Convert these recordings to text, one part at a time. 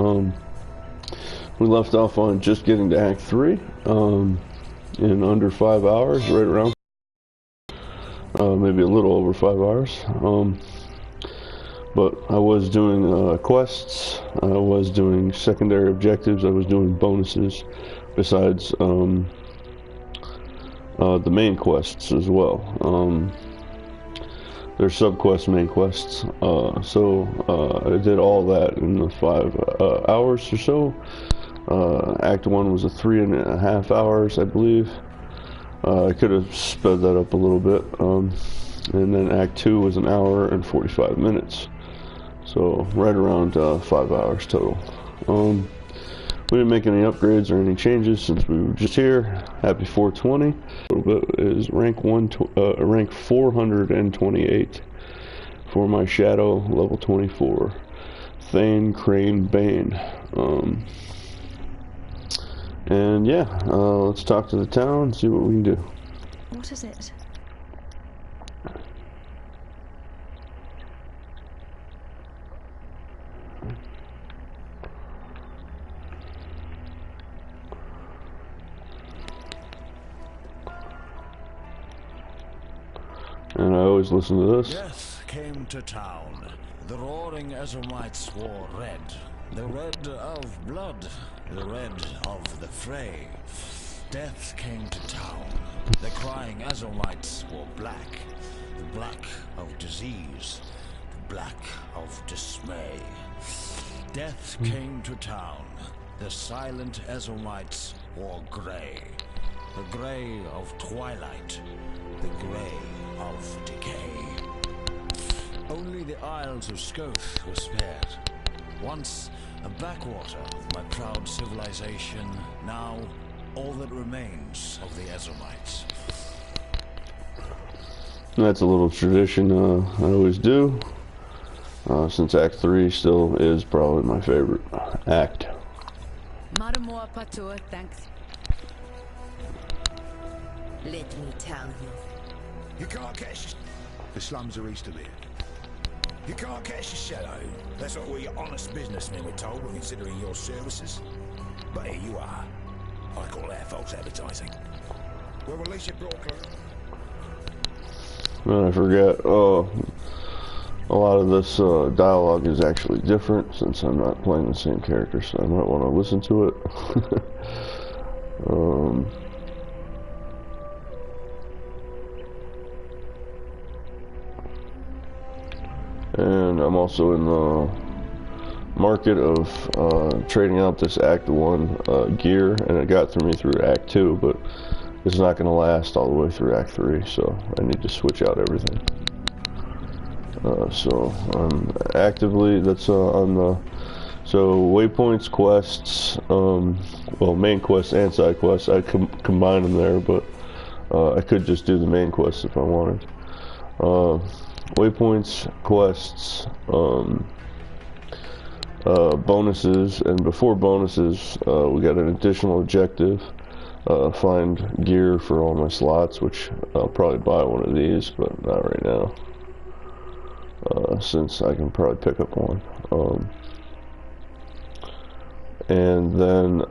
We left off on just getting to Act 3 in under 5 hours, right around, maybe a little over 5 hours. But I was doing quests, I was doing secondary objectives, I was doing bonuses, besides the main quests as well. There's sub-quests, main quests, so I did all that in the 5 hours or so. Act 1 was a 3.5 hours, I believe. I could have sped that up a little bit. And then Act 2 was 1 hour and 45 minutes. So right around 5 hours total. We didn't make any upgrades or any changes since we were just here. Happy 420. A little bit is rank 428 for my Shadow, level 24. Thane, Crane, Bane. And yeah, let's talk to the town and see what we can do. What is it? And I always listen to this. Death came to town. The roaring Ezomites wore red. The red of blood. The red of the fray. Death came to town. The crying Ezomites wore black. The black of disease. The black of dismay. Death came to town. The silent Ezomites wore grey. The grey of twilight. The grey of decay. Only the Isles of Scoth were spared. Once a backwater of my proud civilization, now all that remains of the Ezomites. That's a little tradition I always do, since Act 3 still is probably my favorite act. Maramor Patur, thanks. Let me tell you. You can't catch the slums are east of here. You can't catch the shadow. That's what we honest businessmen were told when considering your services. But here you are. I call that false advertising. We'll release your broadcast. I forget. A lot of this dialogue is actually different since I'm not playing the same character, so I might want to listen to it. And I'm also in the market of trading out this Act 1 gear, and it got through me through Act 2, but it's not going to last all the way through Act 3, so I need to switch out everything. So I'm actively, that's on the, so waypoints, quests, well, main quests and side quests, I combine them there, but I could just do the main quests if I wanted. Waypoints, quests, bonuses, and before bonuses, we got an additional objective, find gear for all my slots, which I'll probably buy one of these, but not right now, since I can probably pick up one. And then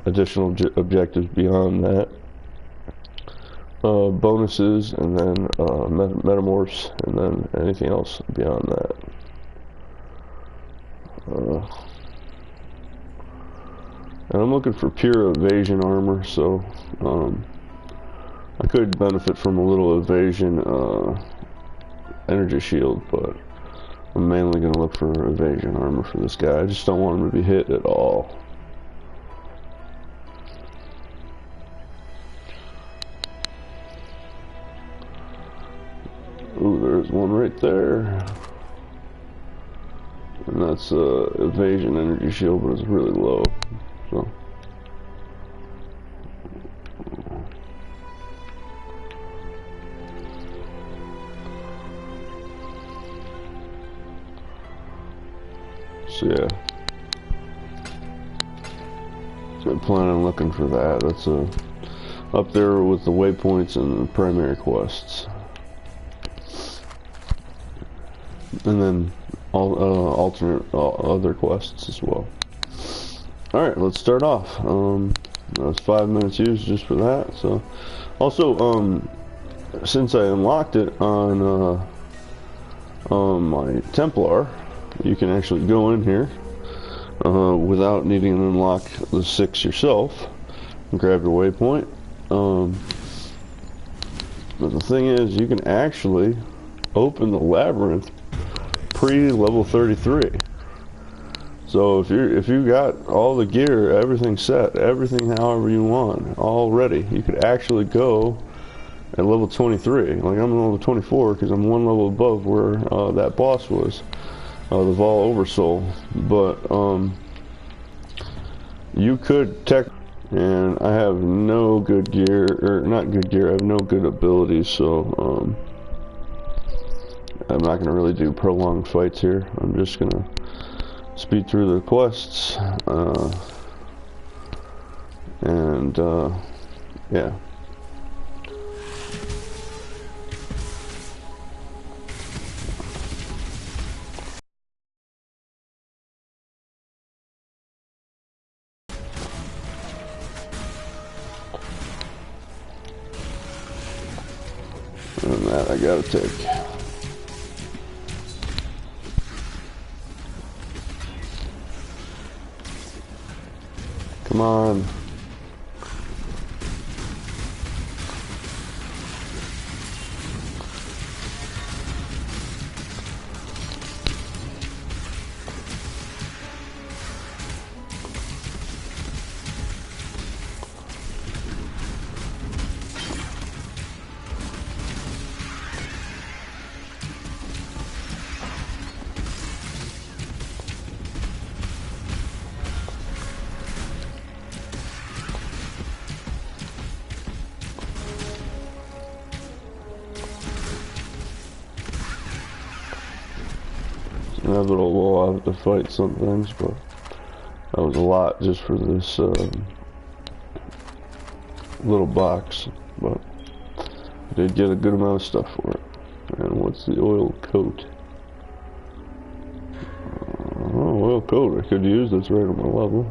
additional objectives beyond that. Bonuses, and then metamorphs, and then anything else beyond that. And I'm looking for pure evasion armor, so I could benefit from a little evasion energy shield, but I'm mainly going to look for evasion armor for this guy. I just don't want him to be hit at all. Ooh, there's one right there. And that's evasion energy shield, but it's really low. So yeah. So I plan on looking for that. That's up there with the waypoints and the primary quests. And then alternate other quests as well. Alright, let's start off. That was 5 minutes used just for that. So, also, since I unlocked it on my Templar, you can actually go in here without needing to unlock the 6 yourself and grab your waypoint. But the thing is, you can actually open the labyrinth pre-level 33. So if you got all the gear, everything set, everything however you want, all ready, you could actually go at level 23. Like I'm level 24 because I'm one level above where that boss was, the Vol Oversoul. But you could tech, and I have no good gear, or not good gear. I have no good abilities, so I'm not gonna really do prolonged fights here. I'm just gonna speed through the quests, and yeah. And that I gotta take. Come on. Inevitable I'll have to fight some things, but that was a lot just for this little box, but I did get a good amount of stuff for it. And what's the oil coat? Oh, oil coat I could use, that's right on my level.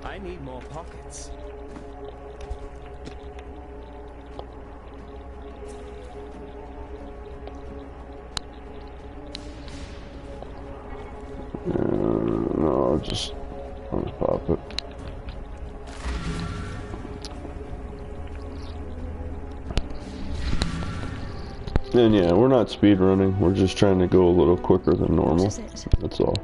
I need more pockets. No, I'll just pop it. And yeah, we're not speed running. We're just trying to go a little quicker than normal. That's all.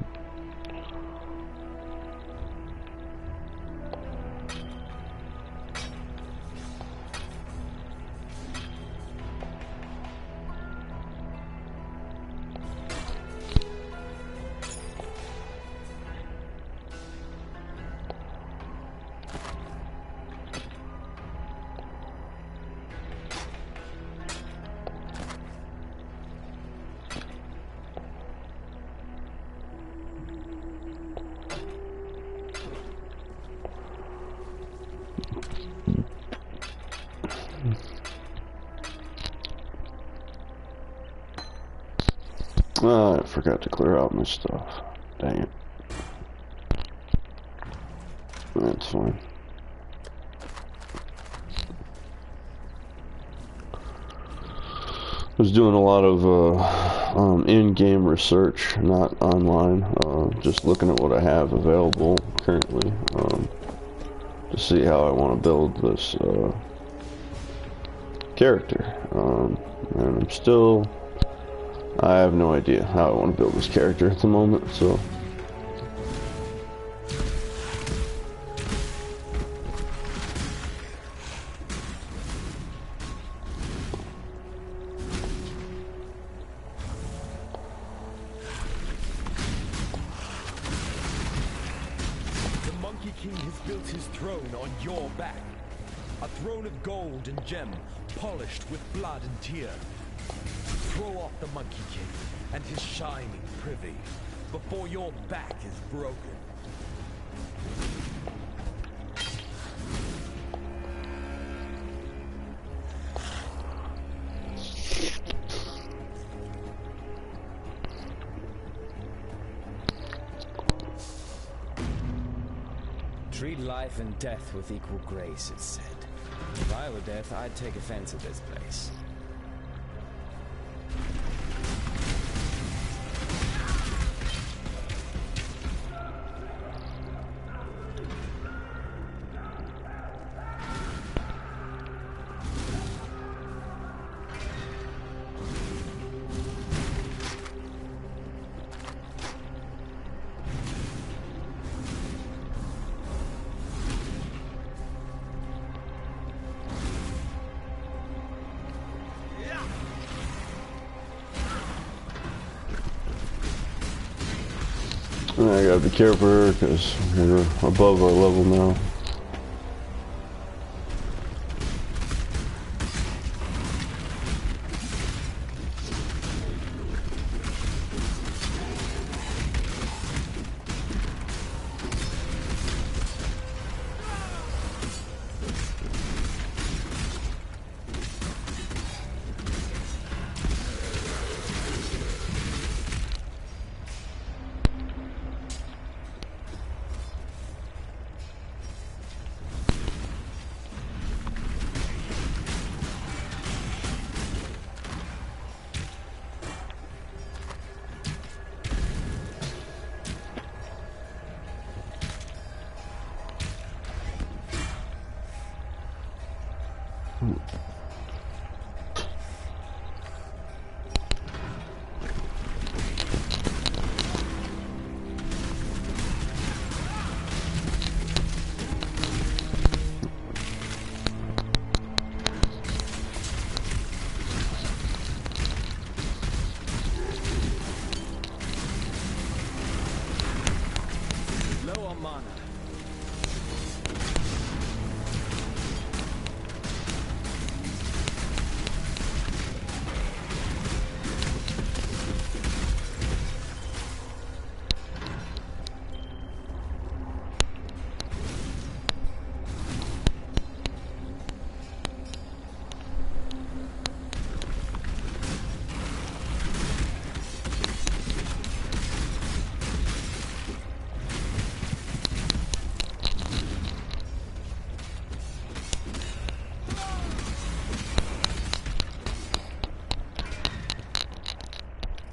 Oh, I forgot to clear out my stuff. Dang it. That's fine. I was doing a lot of in-game research, not online, just looking at what I have available currently, to see how I want to build this character. And I have no idea how I want to build this character at the moment, so. The Monkey King has built his throne on your back. A throne of gold and gem, polished with blood and tear. Throw off the Monkey King and his shining privy before your back is broken. Treat life and death with equal grace, it's said. If I were death, I'd take offense at this place. I gotta be careful here because we're above our level now.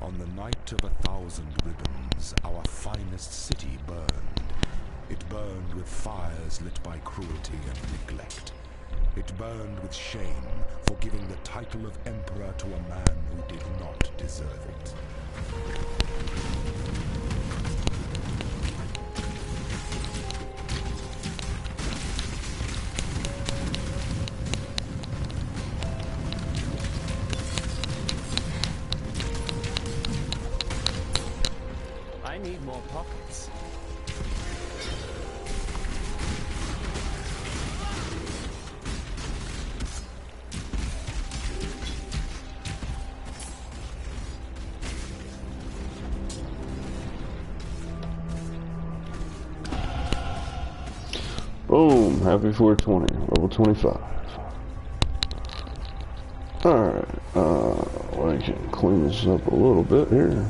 On the night of 1,000 ribbons, our finest city burned. It burned with fires lit by cruelty and neglect. It burned with shame for giving the title of emperor to a man who did not deserve it. I need more pockets. Boom, happy 420, level 25. Alright, I can clean this up a little bit here.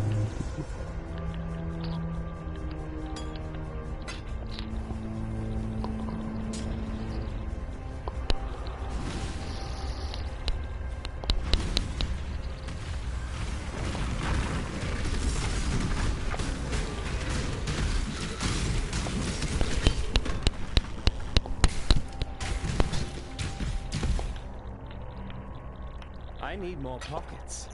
I need more pockets.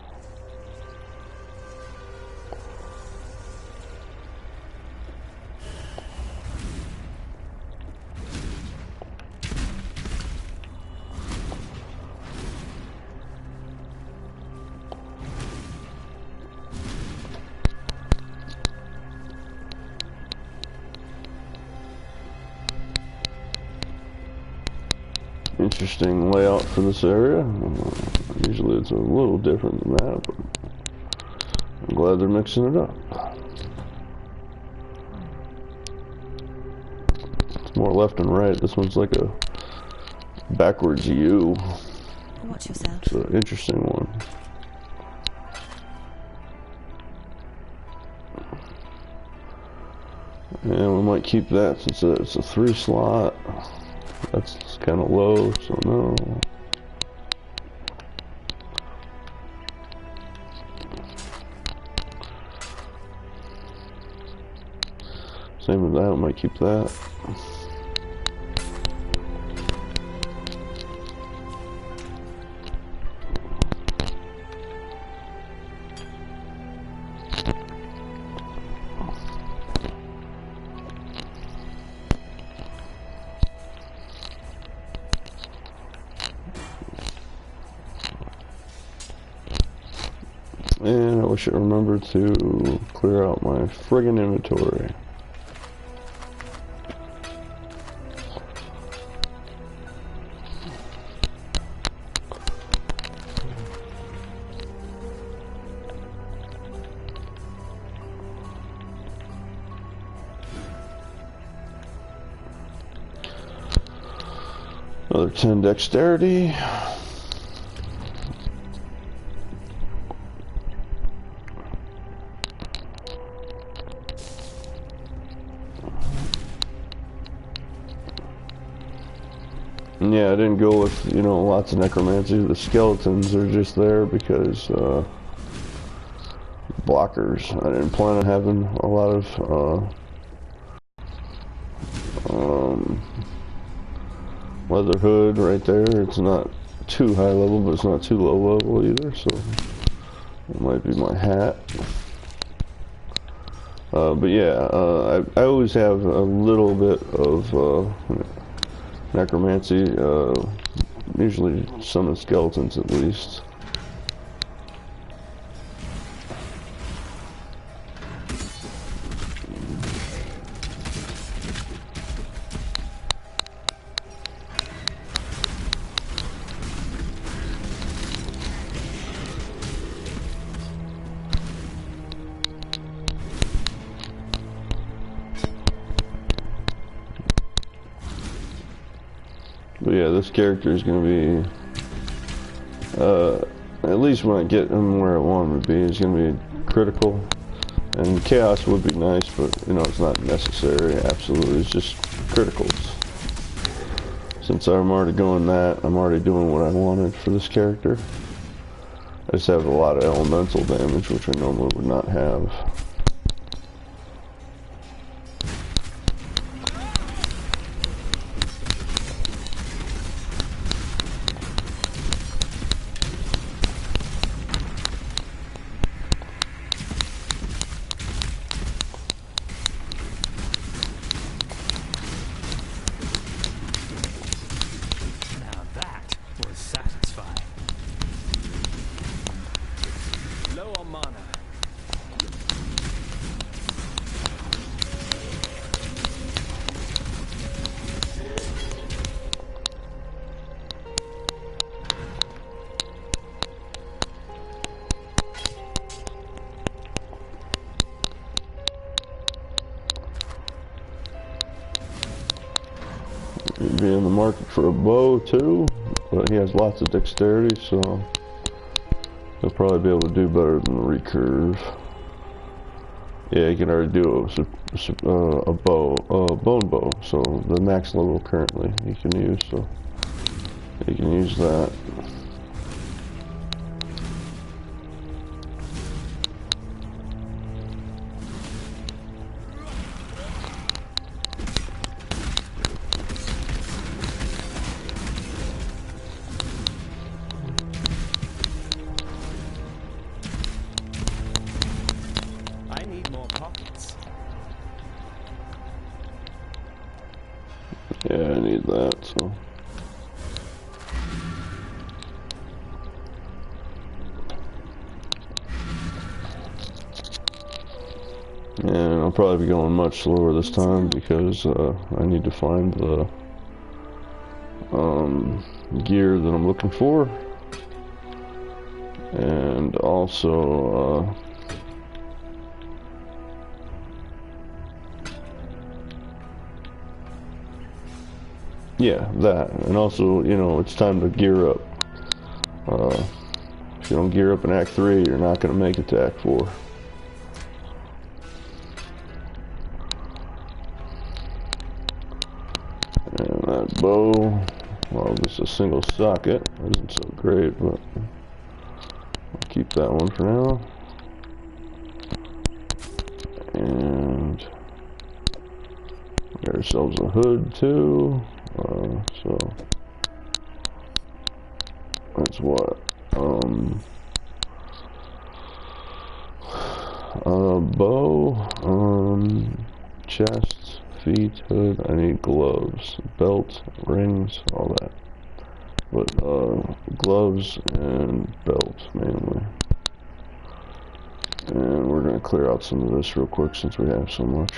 Interesting layout for this area. Usually it's a little different than that, but I'm glad they're mixing it up. It's more left and right. This one's like a backwards U. Watch yourself. It's an interesting one. And we might keep that since it's a 3 slot. That's kind of low, so no. Same with that, I might keep that. And I wish I remembered to clear out my friggin' inventory. Another 10 dexterity. Yeah, I didn't go with, you know, lots of necromancy. The skeletons are just there because, blockers. I didn't plan on having a lot of, leather hood right there. It's not too high level, but it's not too low level either, so it might be my hat. But yeah, I always have a little bit of, necromancy, usually summon skeletons at least. But yeah, this character is going to be, at least when I get him where I want him to be, he's going to be critical. And chaos would be nice, but, you know, it's not necessary, absolutely. It's just criticals. Since I'm already going that, I'm already doing what I wanted for this character. I just have a lot of elemental damage, which I normally would not have. He'd be in the market for a bow too, but he has lots of dexterity, so he'll probably be able to do better than the recurve. Yeah, he can already do a bow, bone bow, so the max level currently he can use, so he can use that. Yeah, I need that, so. And I'll probably be going much slower this time because I need to find the gear that I'm looking for. And also yeah, that. And also, you know, it's time to gear up. If you don't gear up in Act 3, you're not going to make it to Act 4. that bow. Well, this is a single socket. Isn't so great, but I'll keep that one for now. And we got ourselves a hood too. So that's what. Bow, chest, feet, hood. I need gloves, belt, rings, all that. But gloves and belt mainly. And we're gonna clear out some of this real quick since we have so much.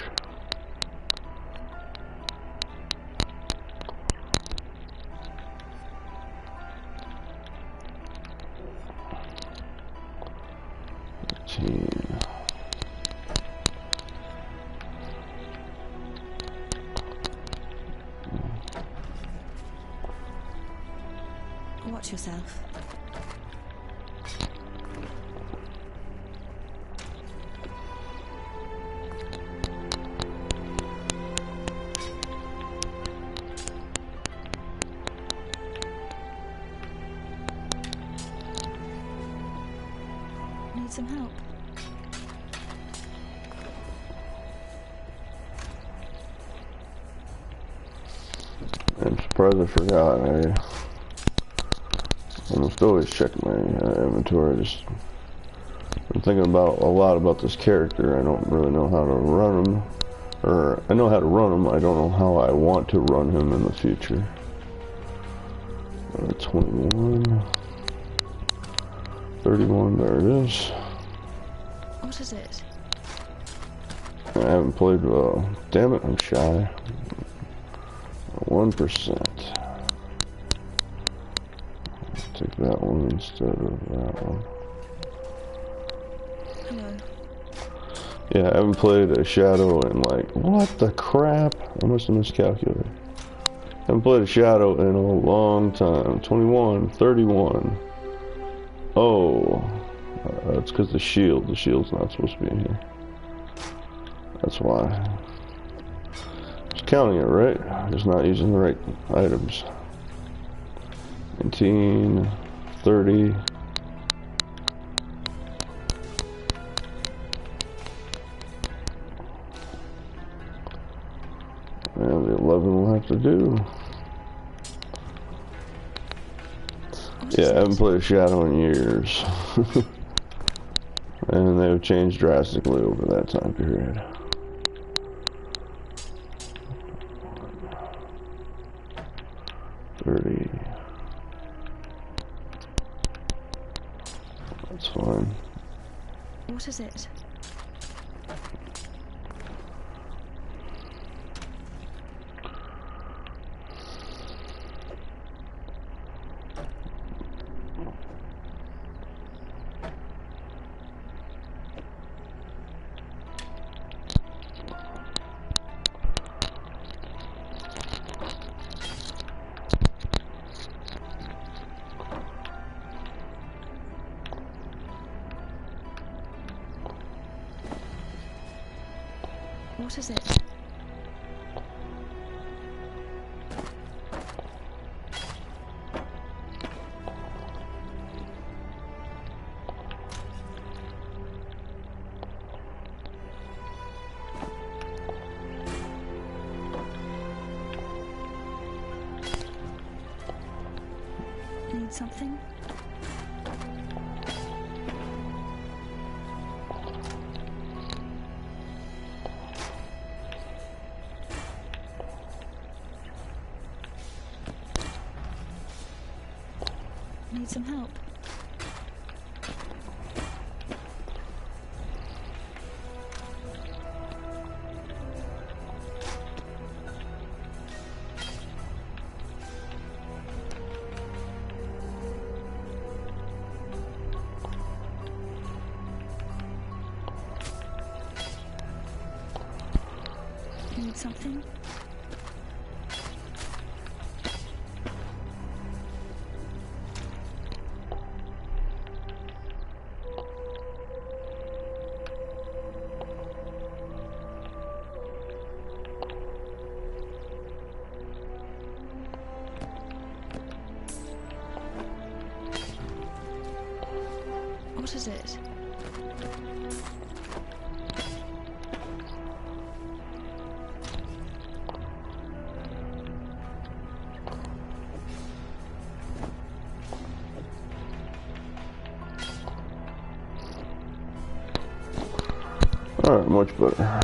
Watch yourself. Need some help? I'm surprised I forgot. I almost always check my inventory. I'm thinking about a lot about this character. I don't really know how to run him, or I know how to run him. I don't know how I want to run him in the future. 21, 31. There it is. What is it? I haven't played. Damn it! I'm shy. 1%. Take that one instead of that one. Hello. Yeah, I haven't played a shadow in like, what the crap? I must have miscalculated. I haven't played a shadow in a long time. 21, 31. Oh, that's because the shield's not supposed to be in here. That's why. I was counting it right, just not using the right items. 19, 30. And the 11 will have to do. Yeah, I haven't played a shadow in years. And they've changed drastically over that time period. That's fine. What is it? What is it? Need something? Need some help? Need something? What is it? Alright, much better.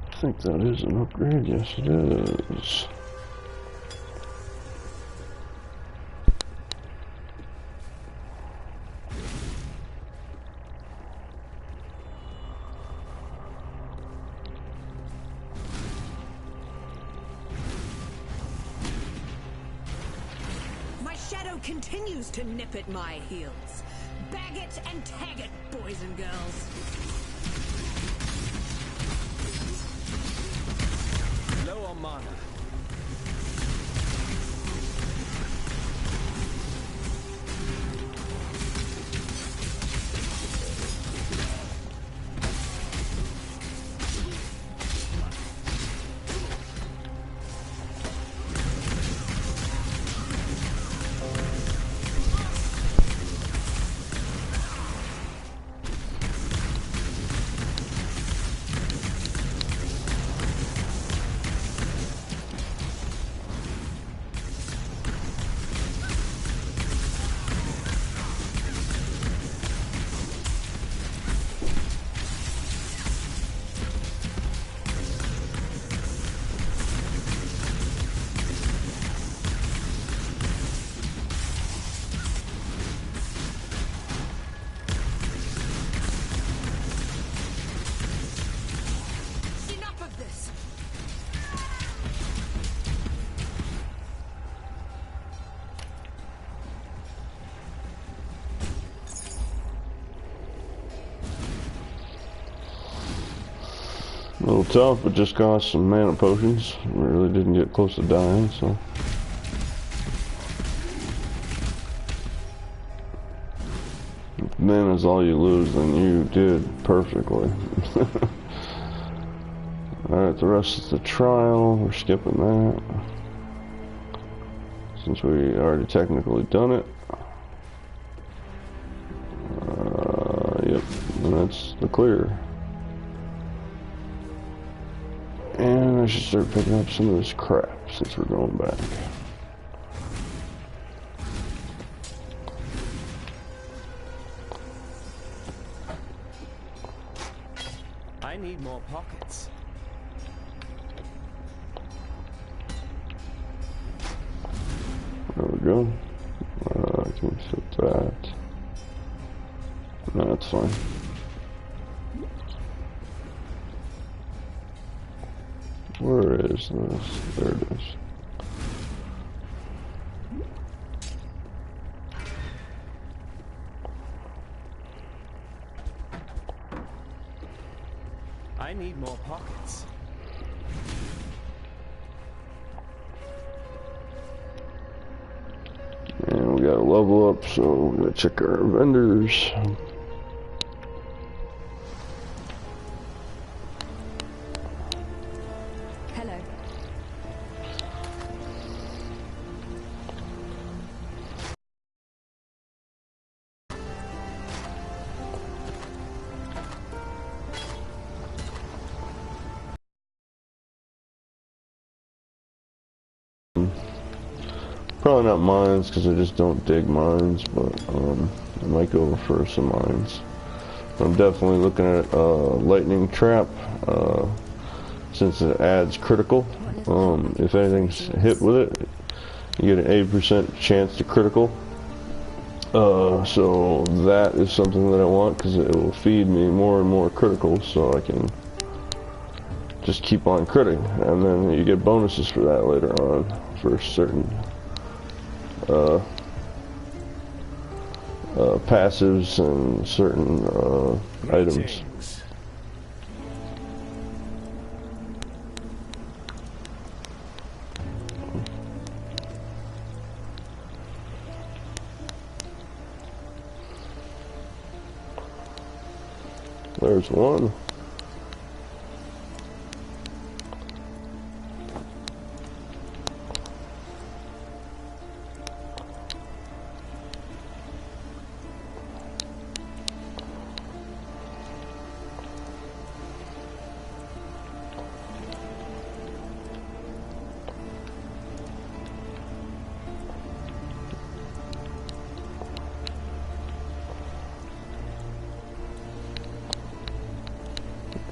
I think that is an upgrade. Yes, it is. My shadow continues to nip at my heels. Bag it and tag it, boys and girls. Low on mana. A little tough, but just got some mana potions. We really didn't get close to dying, so. If mana is all you lose, then you did perfectly. Alright, the rest is the trial. We're skipping that. Since we already technically done it. Yep, and that's the clear. And I should start picking up some of this crap since we're going back. I need more pockets. There we go. I can fit that. No, that's fine. Where is this? There it is. I need more pockets. And we got a level up, so we're gonna check our vendors. Hello. Probably not mines, because I just don't dig mines, but I might go for some mines. But I'm definitely looking at lightning trap, since it adds critical. If anything's hit with it, you get an 80% chance to critical. So that is something that I want, because it will feed me more and more critical, so I can just keep on critting, and then you get bonuses for that later on for certain passives and certain items. There's one.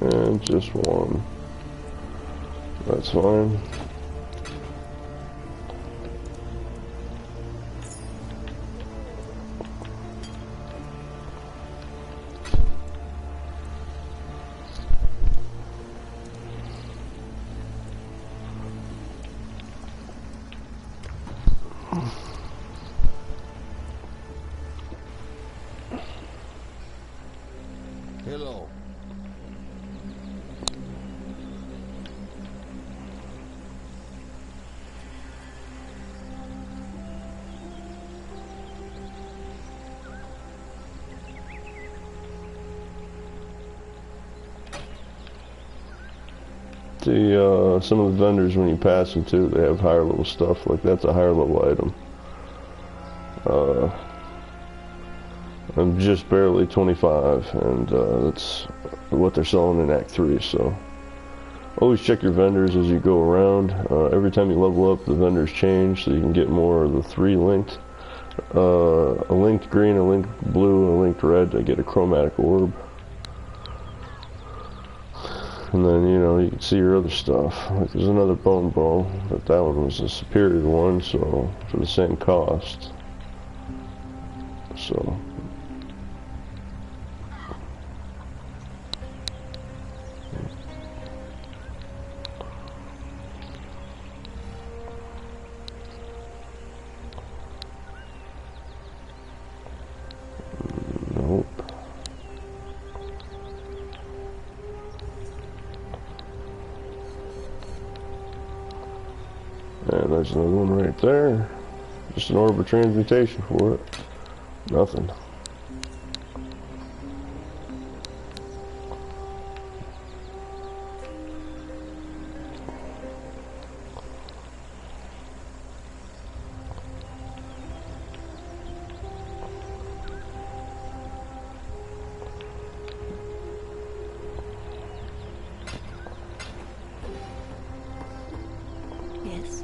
And just one. That's fine. Hello. Some of the vendors, when you pass them too, they have higher level stuff. Like that's a higher level item. I'm just barely 25, and that's what they're selling in Act 3. So always check your vendors as you go around. Every time you level up, the vendors change, so you can get more of the 3 linked. A linked green, a linked blue, and a linked red to get a chromatic orb. And then, you know, you can see your other stuff. Like there's another bone bow, but that one was a superior one, so for the same cost. So nope. And there's another one right there. Just an orb of transmutation for it. Nothing. Yes.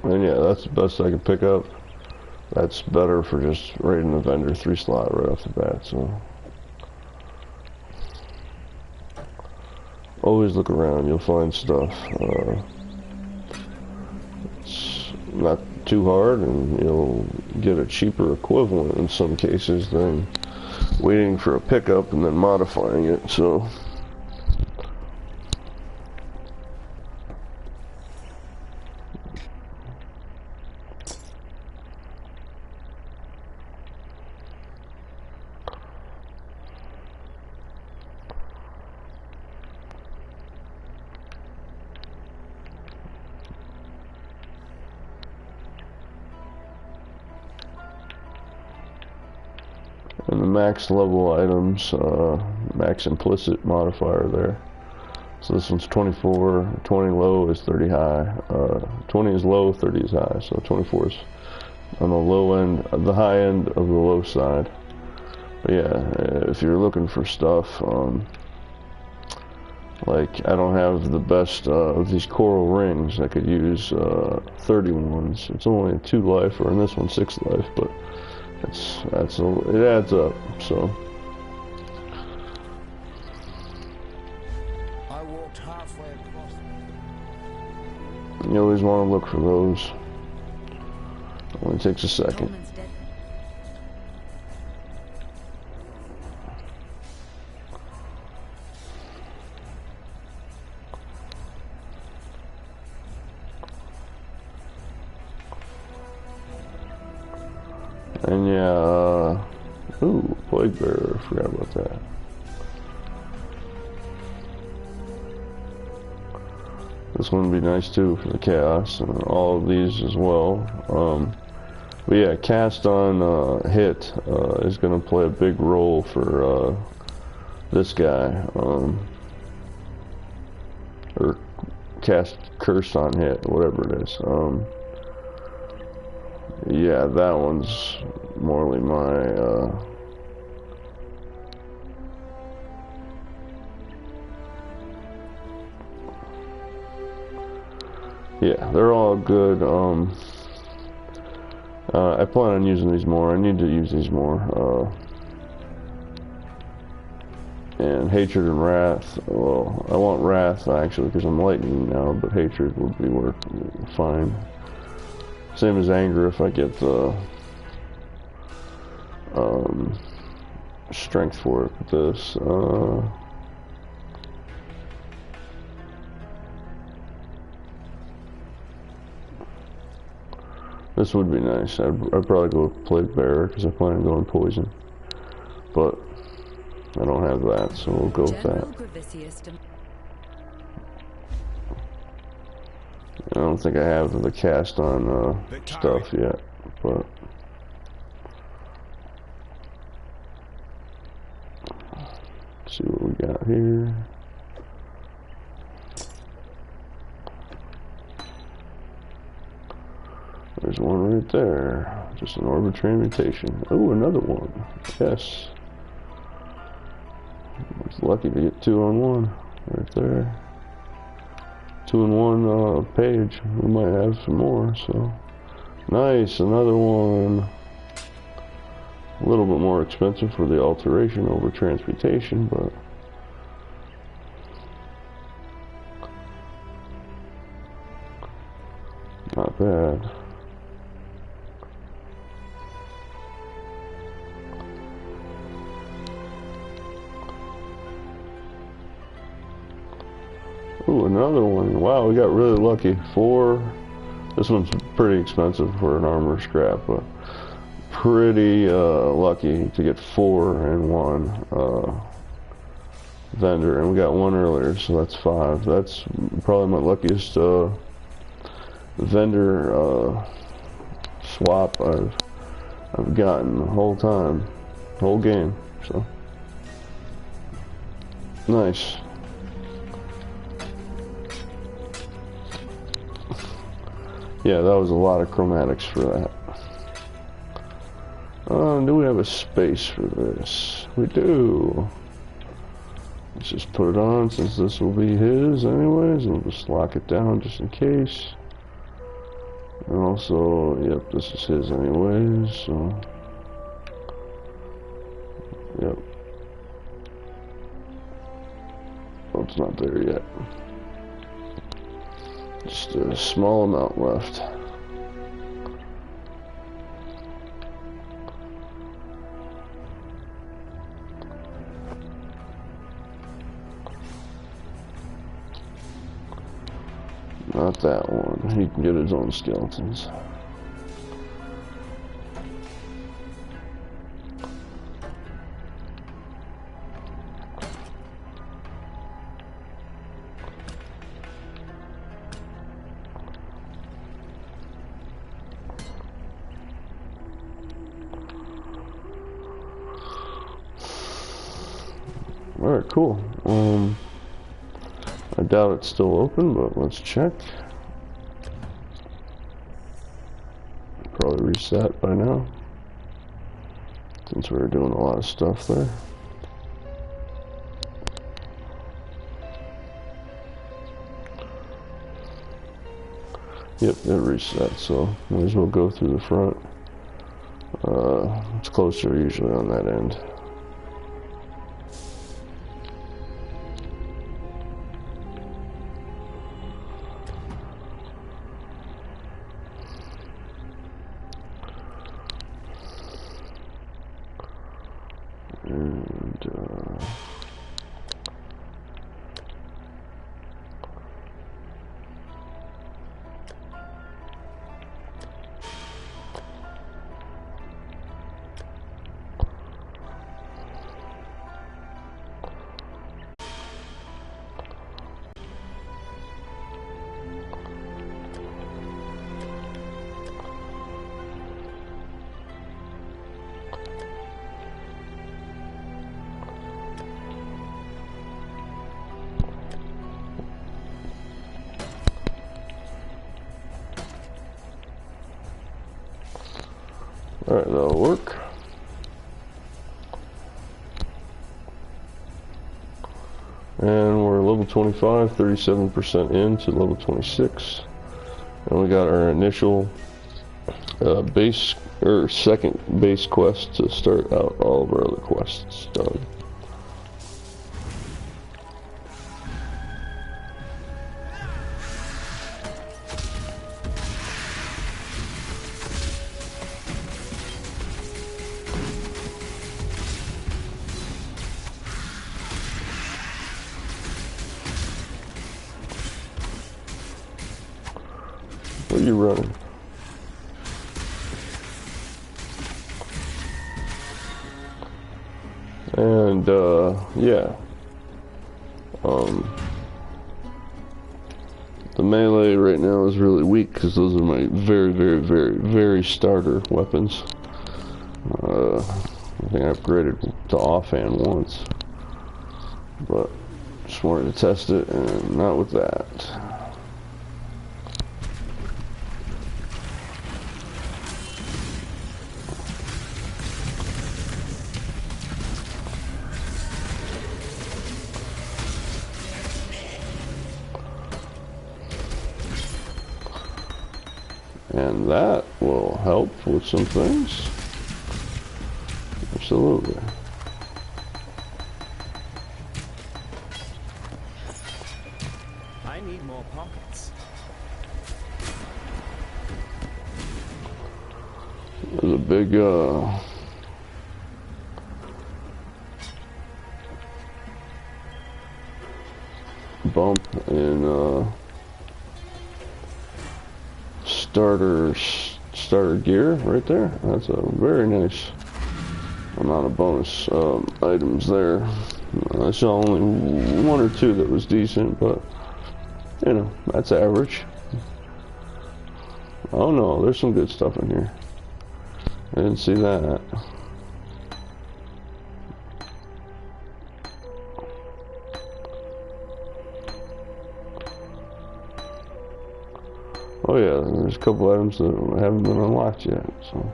And yeah, that's the best I could pick up. That's better for just raiding the vendor 3 slot right off the bat, so. Always look around, you'll find stuff. It's not too hard, and you'll get a cheaper equivalent in some cases than waiting for a pickup and then modifying it, so. And the max level items, max implicit modifier there. So this one's 24, 20 low is 30 high, 20 is low, 30 is high, so 24 is on the low end, the high end of the low side. But yeah, if you're looking for stuff, like I don't have the best of these coral rings, I could use 30 ones. It's only 2 life, or in this one 6 life, but it adds up, so. I walked halfway across. You always want to look for those. Only takes a second. Coleman's dead. Ooh, Plague Bearer, forgot about that. This one would be nice too for the chaos, and all of these as well. But yeah, cast on hit is going to play a big role for this guy. Or cast curse on hit, whatever it is. Yeah, that one's morely my yeah, they're all good. I plan on using these more. I need to use these more. And Hatred and Wrath. Well, I want Wrath actually because I'm lightning now, but Hatred would be working fine. Same as Anger if I get the strength for it. But this. This would be nice. I'd probably go with Plague Bearer because I plan on going Poison. But I don't have that, so we'll go with that. I don't think I have the cast on stuff yet, but let's see what we got here. There's one right there. Just an orbit transmutation. Oh, another one. Yes. I was lucky to get 2 on 1 right there. 2 in 1 page. We might have some more, so. Nice, another one. A little bit more expensive for the alteration over transmutation, but not bad. Ooh, another one. Wow, we got really lucky. 4. This one's pretty expensive for an armor scrap, but pretty lucky to get 4 in 1 vendor, and we got 1 earlier, so that's 5. That's probably my luckiest vendor swap I've gotten the whole time, whole game. So nice. Yeah, that was a lot of chromatics for that. Do we have a space for this? We do. Let's just put it on since this will be his anyways, and we'll just lock it down just in case. And also, yep, this is his anyways, so. Yep. Oh, it's not there yet. Just a small amount left. Not that one. He can get his own skeletons. Alright, cool. I doubt it's still open, but let's check. Probably reset by now, since we were doing a lot of stuff there. Yep, it reset, so might as well go through the front. It's closer usually on that end. Alright, that'll work. And we're level 25, 37% into level 26. And we got our initial base, or second base quest to start out all of our other quests done. Where are you running? And, yeah. The melee right now is really weak because those are my very starter weapons. I think I upgraded to offhand once. But, just wanted to test it, and not with that. And that will help with some things. Absolutely. I need more pockets. There's a big, bump in, starter gear right there. That's a very nice amount of bonus items there. I saw only one or two that was decent, but you know, that's average. Oh no, there's some good stuff in here. I didn't see that. Oh yeah, there's a couple items that haven't been unlocked yet, so.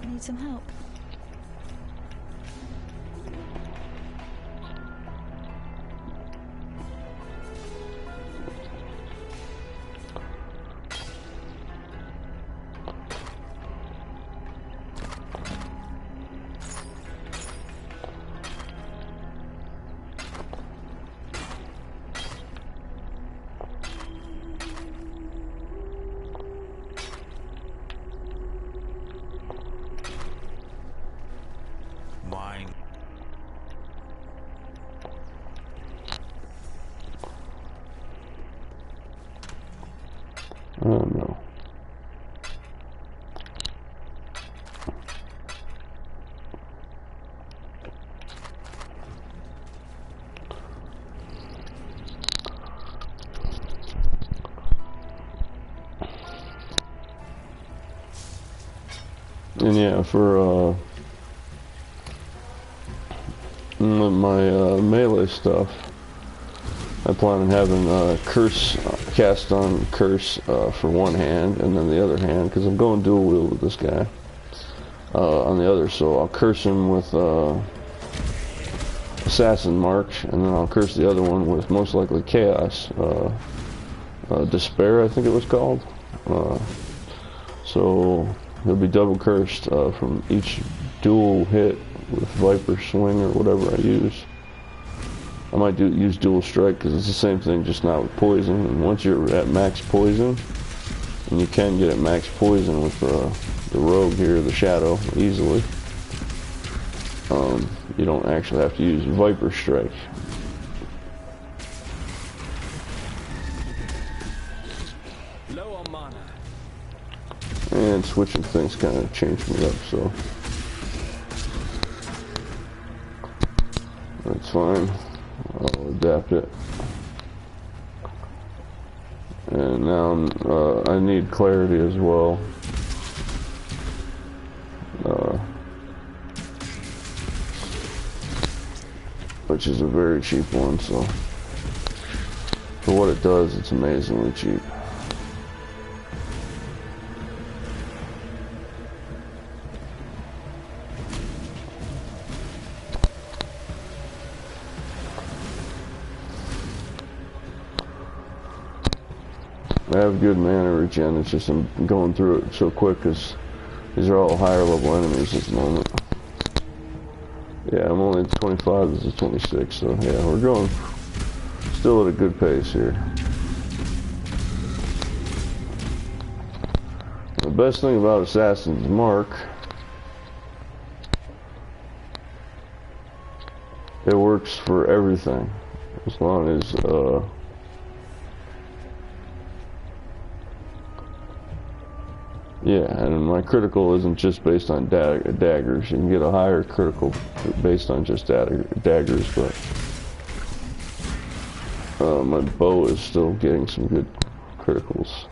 I need some help. Mine. I don't know. And yeah, for my melee stuff, I plan on having curse cast on curse for one hand, and then the other hand, because I'm going dual wield with this guy on the other. So I'll curse him with assassin march, and then I'll curse the other one with most likely chaos despair, I think it was called. So he'll be double cursed from each dual hit with Viper Swing or whatever I use. I might use dual strike because it's the same thing, just not with poison. And once you're at max poison, and you can get at max poison with the rogue here, the shadow, easily. You don't actually have to use Viper Strike. Low on mana. And switching things kind of changed me up, so that's fine. I'll adapt it. And now I need clarity as well. which is a very cheap one, so for what it does, it's amazingly cheap. I have good mana regen, it's just I'm going through it so quick because these are all higher level enemies at the moment. Yeah, I'm only at 25, this is 26, so yeah, we're going still at a good pace here. The best thing about Assassin's Mark, it works for everything, as long as, yeah, and my critical isn't just based on daggers. You can get a higher critical based on just daggers, but my bow is still getting some good criticals.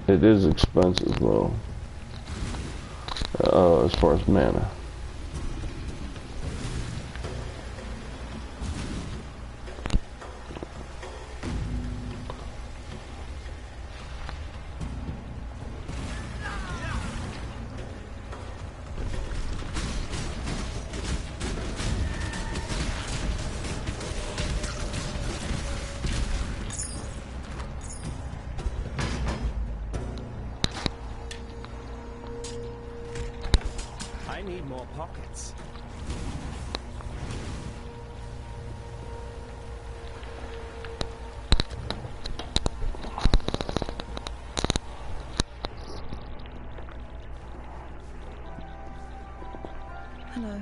It is expensive though, as far as mana. I need more pockets. Hello.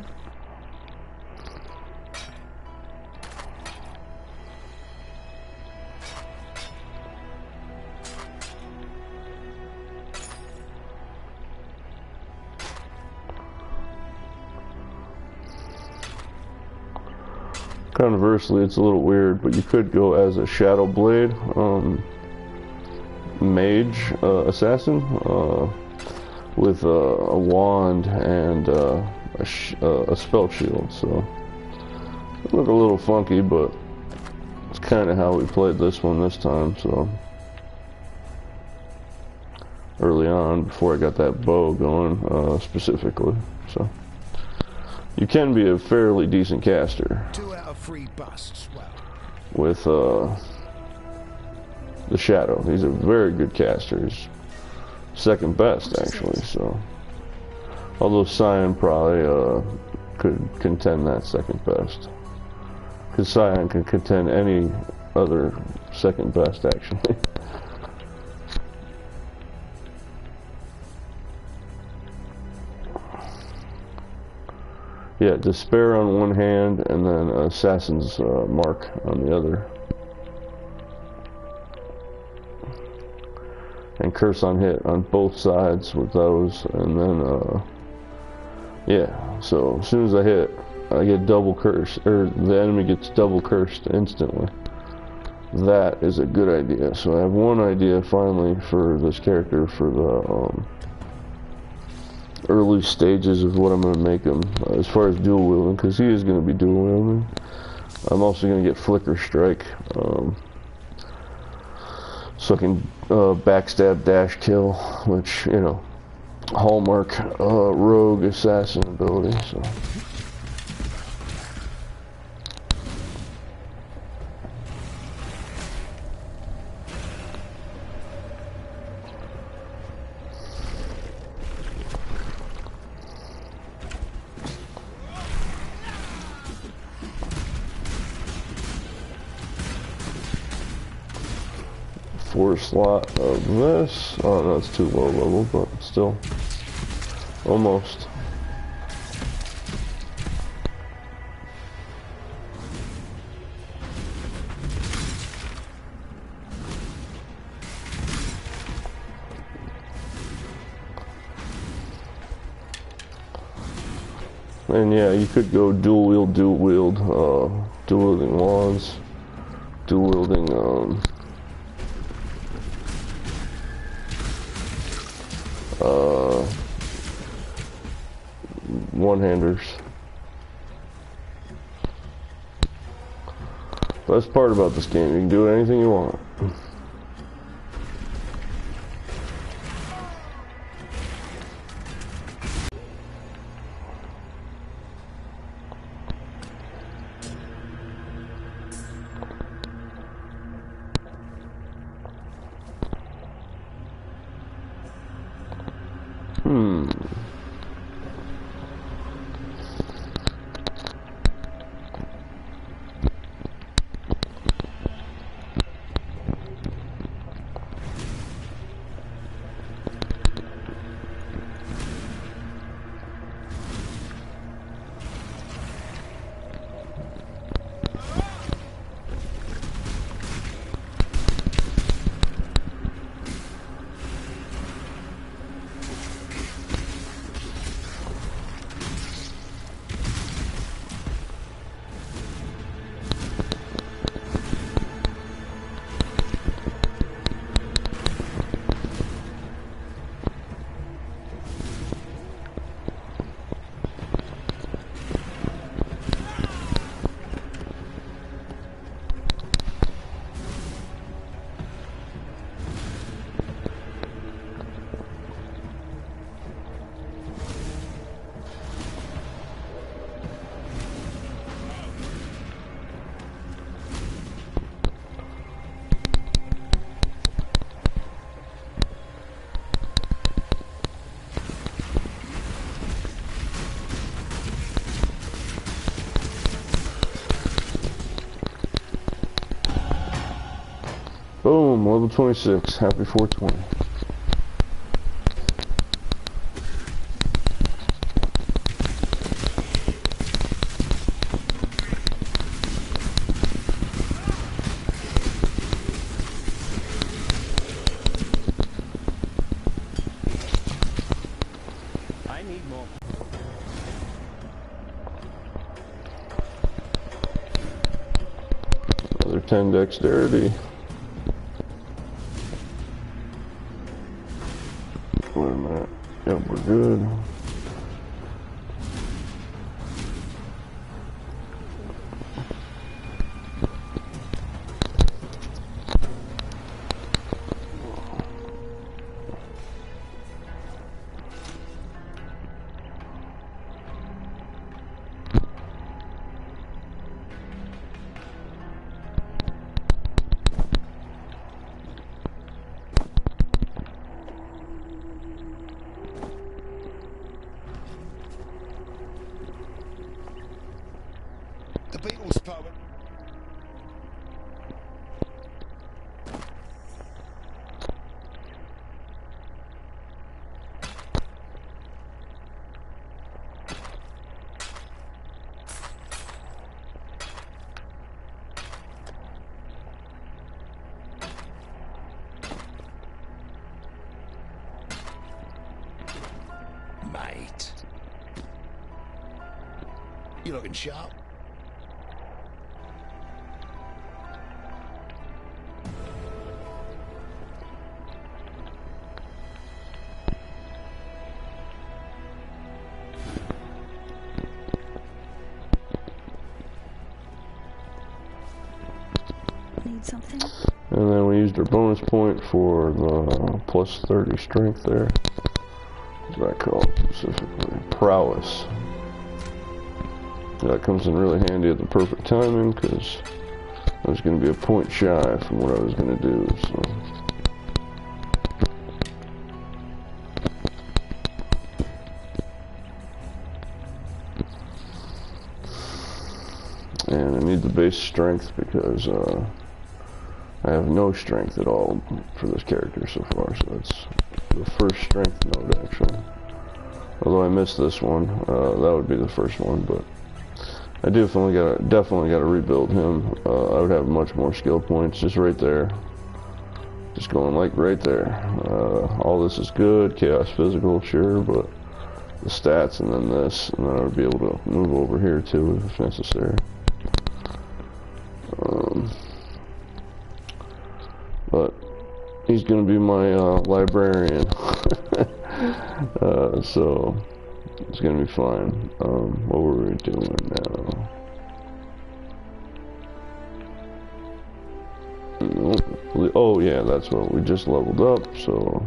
Conversely, it's a little weird, but you could go as a Shadow Blade mage assassin with a wand and a spell shield. So it look a little funky, but it's kind of how we played this one this time. So early on, before I got that bow going specifically, so. You can be a fairly decent caster 2 out of 3 busts. Well, with the Shadow. He's a very good caster. He's second best actually. So, although Scion probably could contend that second best, because Scion can contend any other second best actually. Yeah, Despair on one hand, and then Assassin's Mark on the other. And Curse on Hit on both sides with those, and then, yeah, so as soon as I hit, I get double curse, or the enemy gets double cursed instantly. That is a good idea. So I have one idea finally for this character for the, early stages of what I'm going to make him as far as dual wielding, because he is going to be dual wielding. I'm also going to get Flicker Strike, so I can backstab dash kill, which, you know, hallmark rogue assassin ability. So slot of this. Oh no, it's too low level, but still almost. And yeah, you could go dual wield, dual wielding wands, dual wielding one-handers. Best part about this game, you can do anything you want. Boom, level 26. Happy 420. I need more. Another 10 dexterity. Wait a minute. Yep, we're good. The Beatles poet. Mate. You looking sharp? Need something? And then we used our bonus point for the plus 30 strength there. What's that called specifically? Prowess. That comes in really handy at the perfect timing because I was going to be a point shy from what I was going to do. So. And I need the base strength because I have no strength at all for this character so far, so that's the first strength node actually. Although I missed this one, that would be the first one, but I definitely gotta rebuild him. I would have much more skill points just right there. Just going like right there. All this is good, chaos physical, sure, but the stats and then this, and then I would be able to move over here too if necessary. But he's gonna be my librarian. So It's gonna be fine. What were we doing now? Oh yeah, that's what we just leveled up, so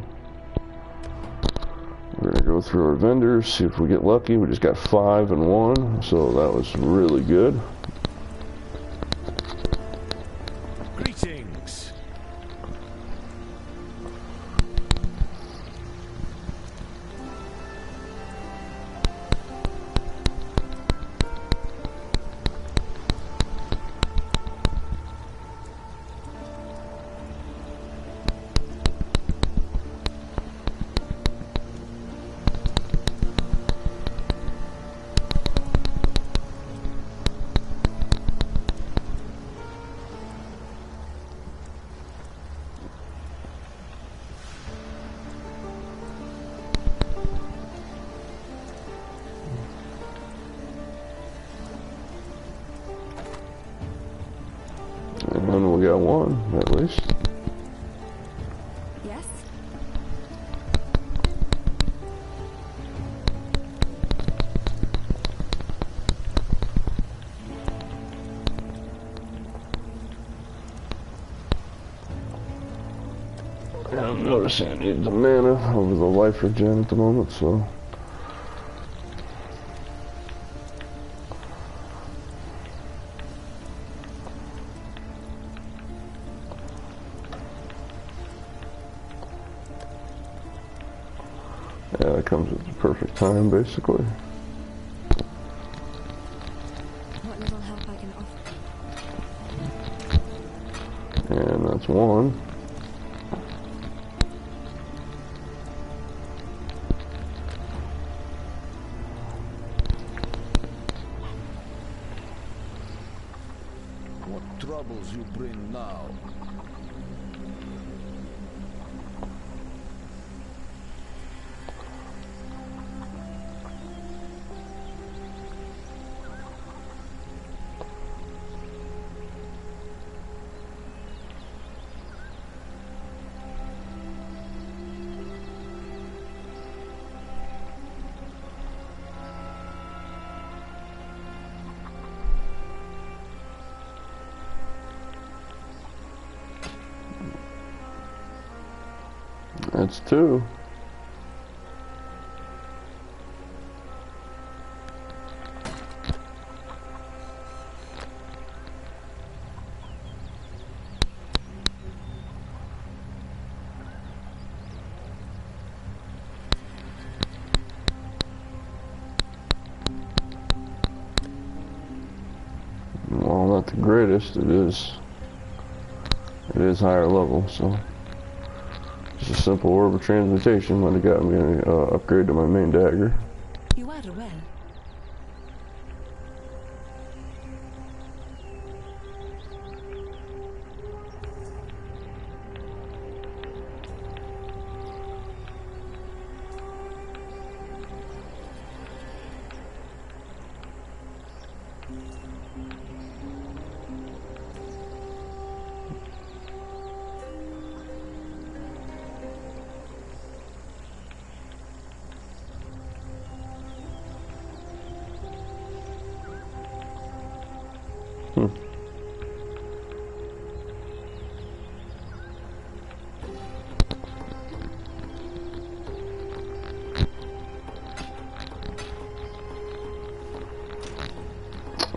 we're gonna go through our vendors, see if we get lucky. We just got 5 and 1, so that was really good. Greetings. And we got 1, at least. Yes? Yeah, I'm noticing I need the mana over the life regen at the moment, so. Yeah, that comes at the perfect time, basically. What little help I can offer? And that's 1. What troubles you bring now? That's 2. Well, not the greatest. It is higher level, so just a simple orb of transmutation might have got me an upgrade to my main dagger. You are well.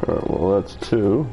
Alright, well that's 2.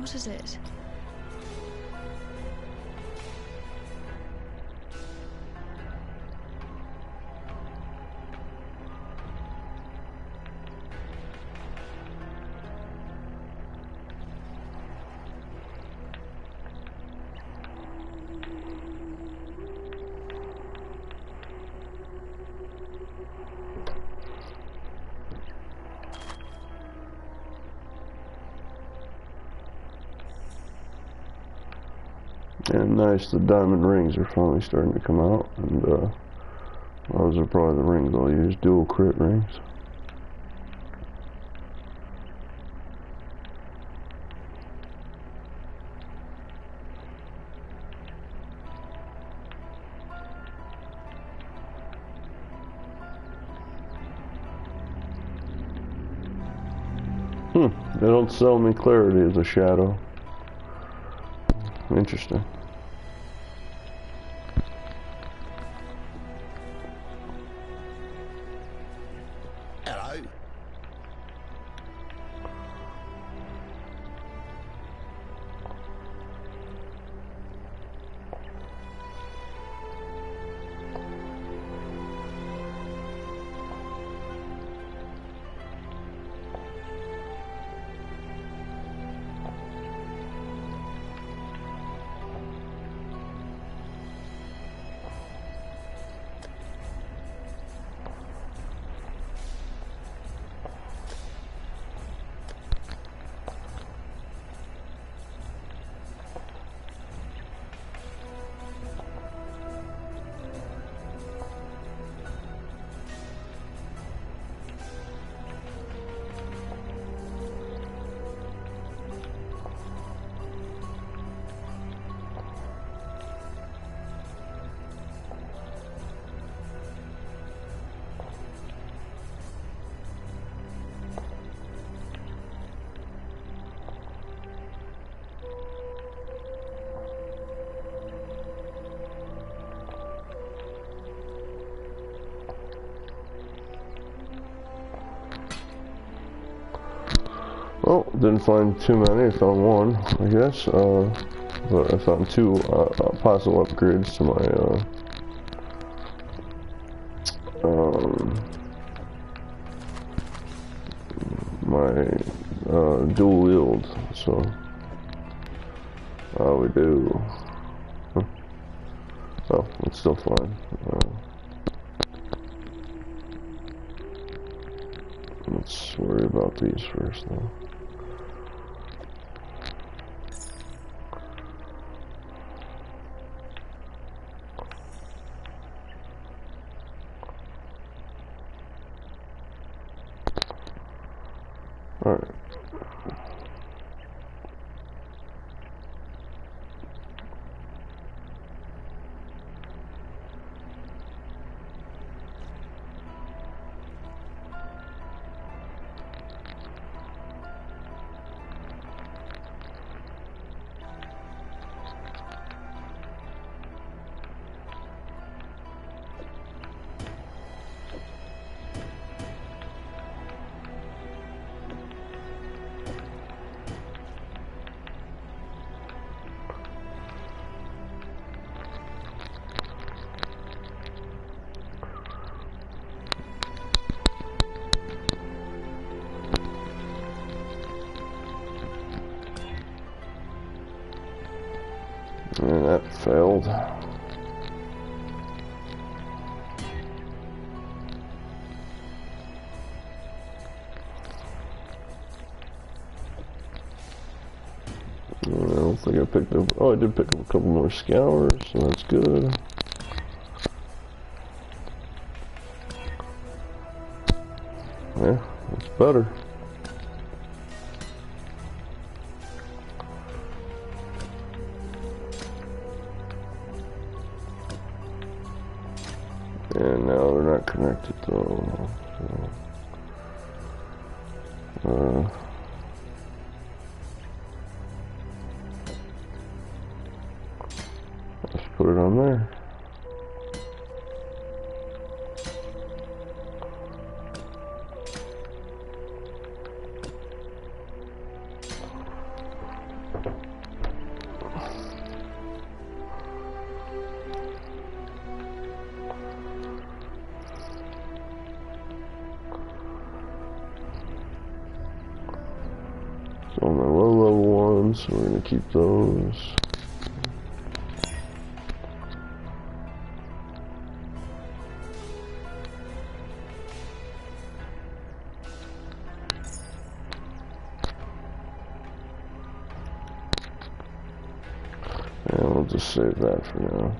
What is it? And nice, the diamond rings are finally starting to come out, and those are probably the rings I'll use, dual crit rings. They don't sell me clarity as a shadow. Interesting. Hello. Well, didn't find too many. I found one, I guess. But I found two possible upgrades to my dual wield. So we do. Huh. Oh, it's still fine. Let's worry about these first, though. All right. And that failed. I don't think I picked up. Oh, I did pick up a couple more scours, so that's good. Yeah, that's better. And now they're not connected though. So, let's put it on there. so we're gonna keep those. And we'll just save that for now.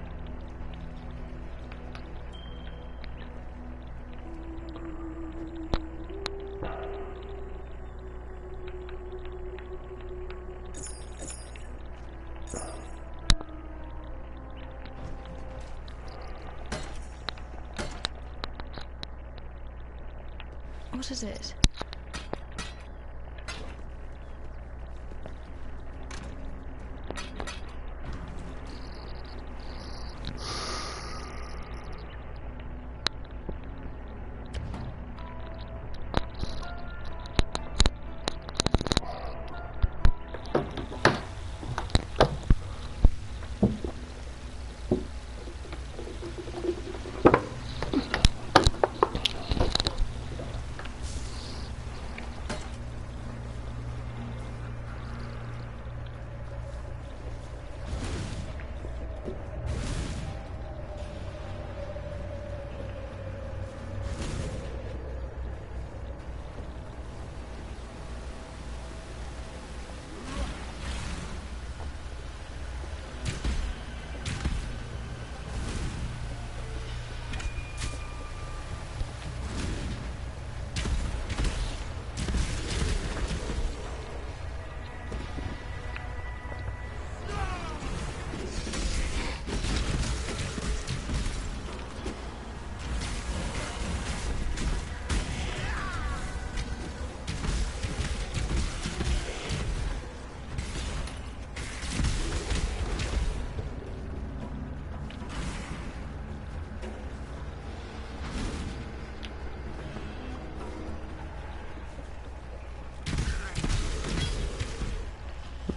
What is it?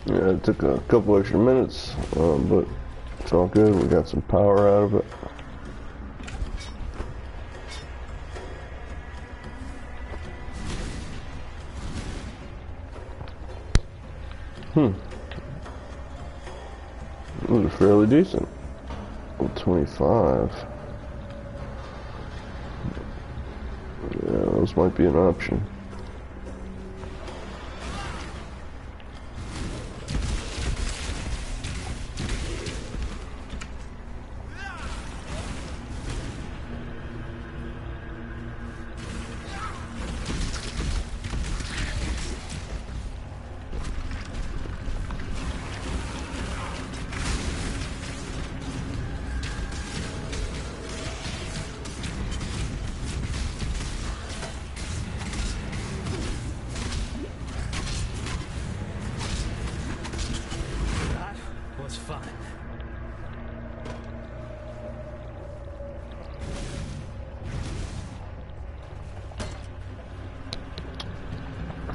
Yeah, it took a couple extra minutes, but it's all good. We got some power out of it. Those are fairly decent. 25. Yeah, those might be an option.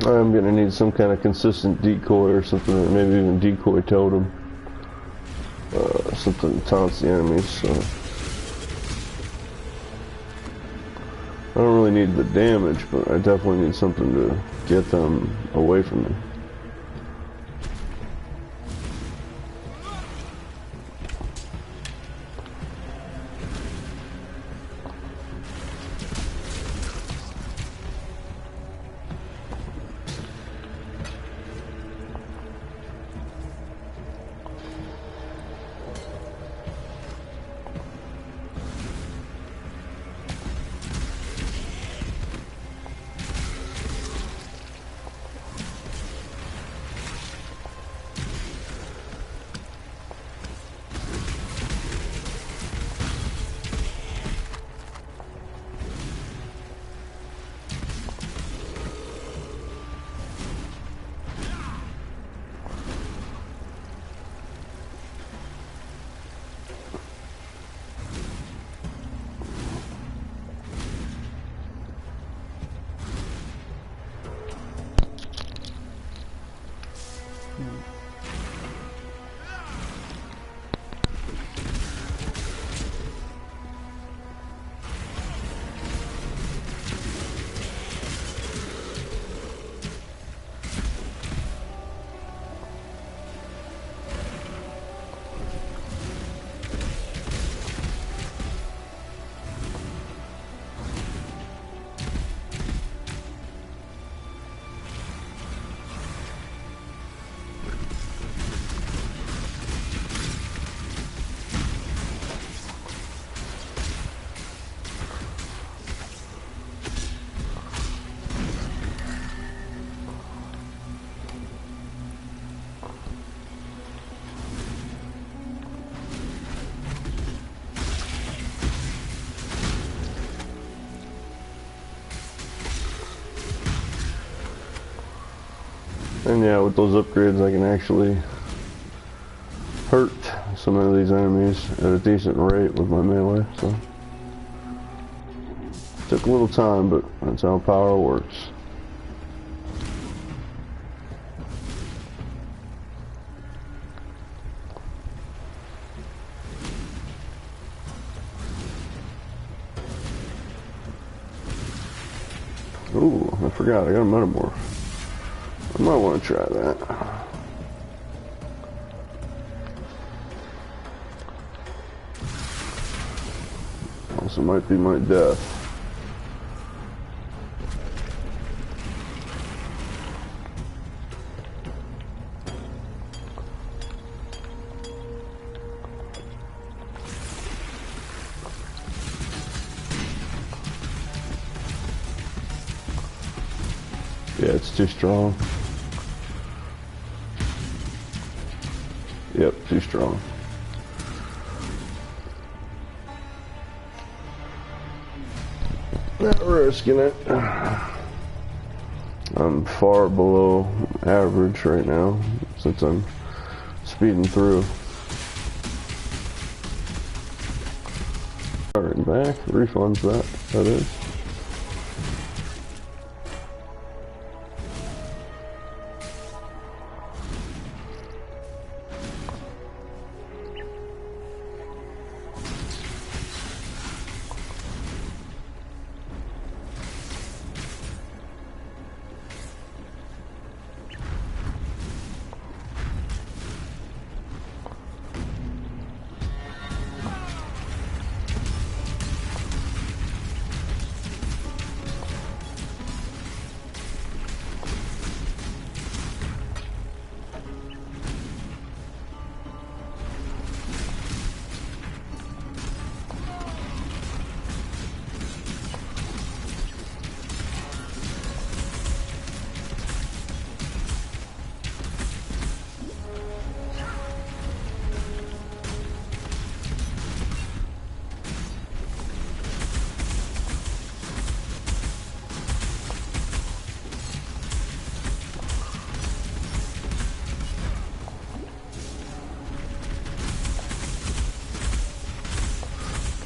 I'm gonna need some kind of consistent decoy or something, or maybe even decoy totem. Something that taunts the enemies, so. I don't really need the damage, but I definitely need something to get them away from me. And yeah, with those upgrades I can actually hurt some of these enemies at a decent rate with my melee, so. Took a little time, but that's how power works. Ooh, I forgot, I got a metamorph. I might want to try that. Also might be my death. Yeah, it's too strong. Yep, too strong. Not risking it. I'm far below average right now since I'm speeding through. Alright, back. Refunds that is.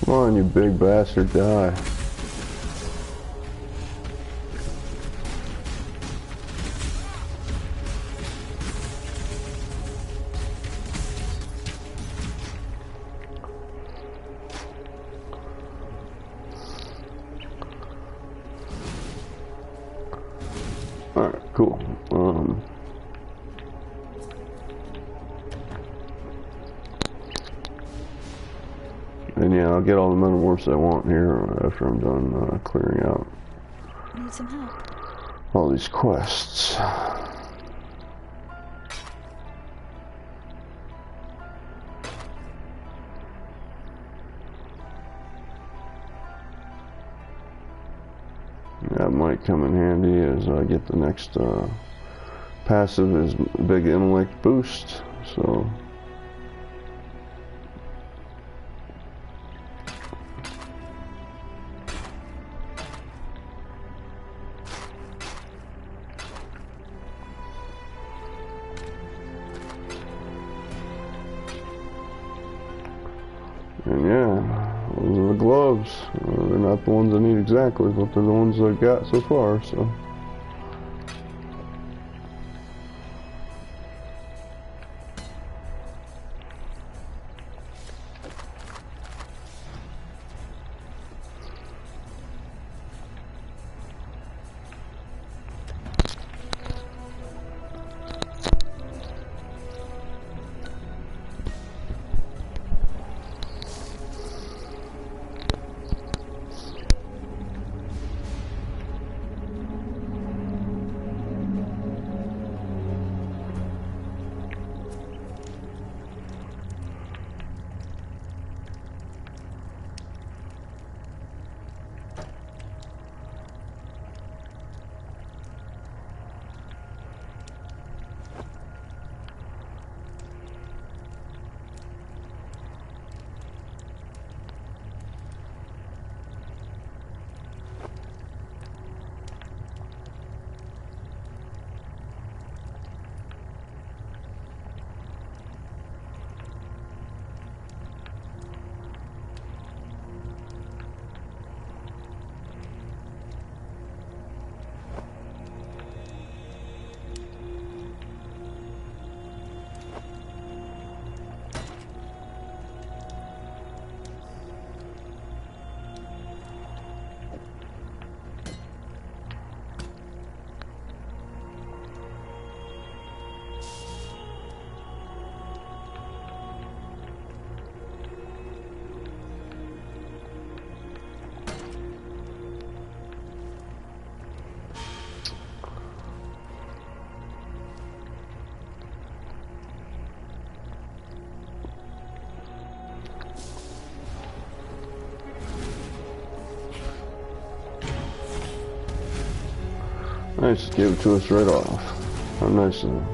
Come on, you big bastard, die. Alright, cool. And yeah, I'll get all the metamorphs I want here after I'm done clearing out Need some help. all these quests. That might come in handy as I get the next passive is big intellect boost, so. And yeah, those are the gloves. They're not the ones I need exactly, but they're the ones I've got so far, so. Nice, gave it to us right off. How nice of them.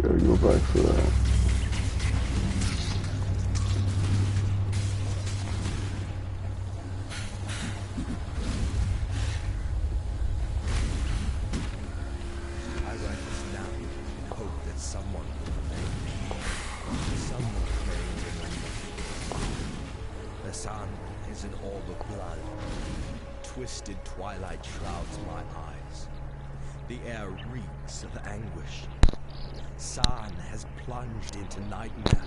Gotta go back for that. I write this down in hope that someone will remember me. Someone may remember. The sun is an orb of blood. Twisted twilight shrouds my eyes. The air reeks of anguish. San has plunged into nightmare.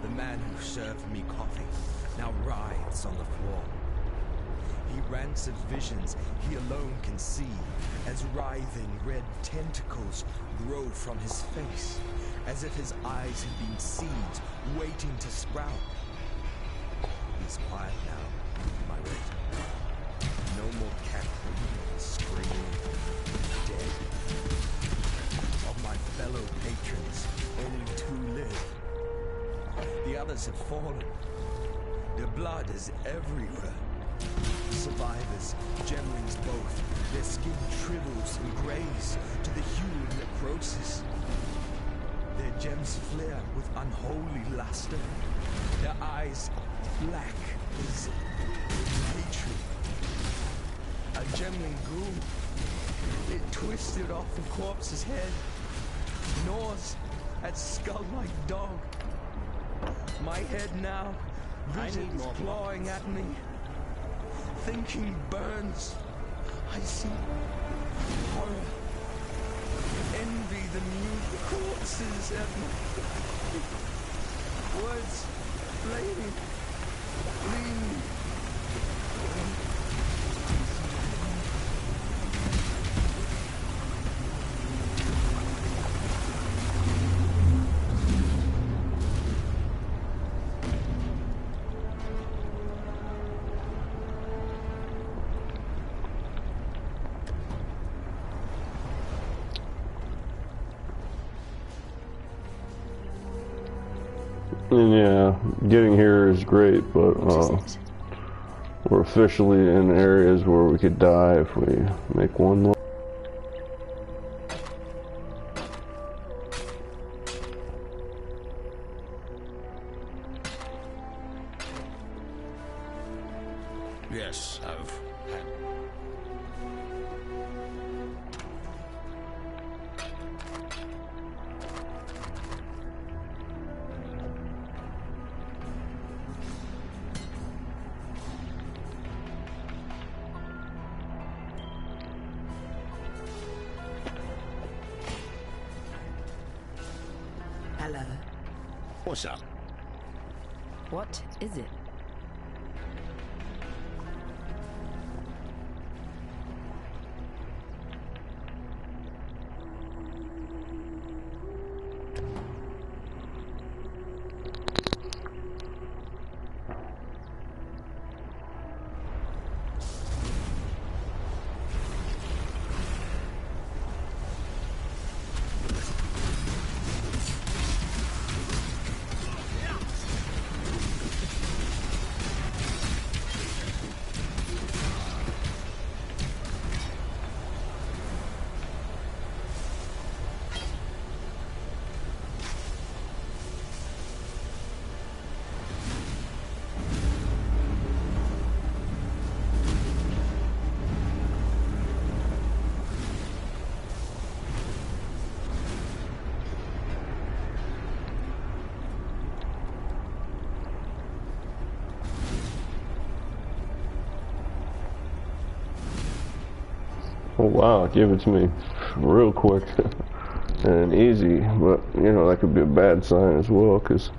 The man who served me coffee now writhes on the floor. He rants of visions he alone can see as writhing red tentacles grow from his face, as if his eyes had been seeds waiting to sprout. He's quiet now, my wait. No more cackling, screaming, dead. Of my fellow patrons, only two live. The others have fallen. Their blood is everywhere. Survivors, gemlings both, their skin shrivels and grays to the hue of necrosis. Their gems flare with unholy luster, their eyes black as hatred. A gemling ghoul, it twisted off the corpse's head, gnaws at skull-like dog. My head now, visions clawing at me. Thinking burns. I see horror. Envy the mute corpses at my words flaming. Lean. And yeah, getting here is great, but we're officially in areas where we could die if we make one more. Yes, I've had. Hello. What's up? What is it? Oh wow, it gave it to me real quick and easy, but you know, that could be a bad sign as well, because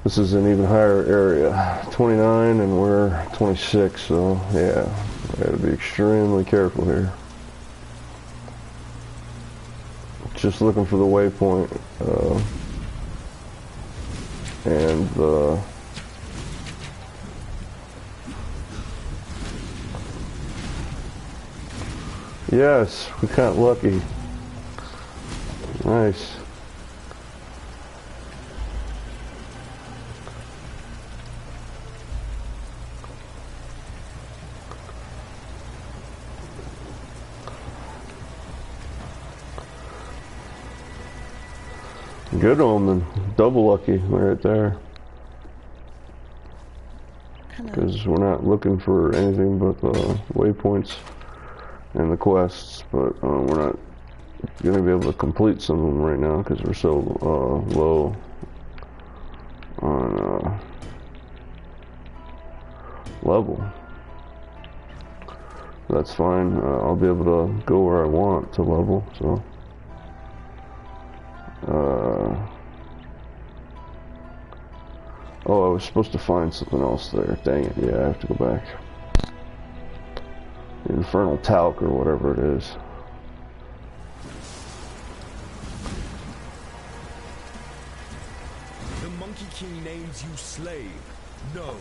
this is an even higher area, 29 and we're 26, so yeah, I gotta be extremely careful here. Just looking for the waypoint, and the Yes, we got lucky. Nice. Good omen. Double lucky right there. Because we're not looking for anything but waypoints and the quests, but we're not going to be able to complete some of them right now because we're so low on level. That's fine. I'll be able to go where I want to level, so oh, I was supposed to find something else there. Dang it. Yeah, I have to go back. Infernal talc or whatever it is. The Monkey King names you slave. No.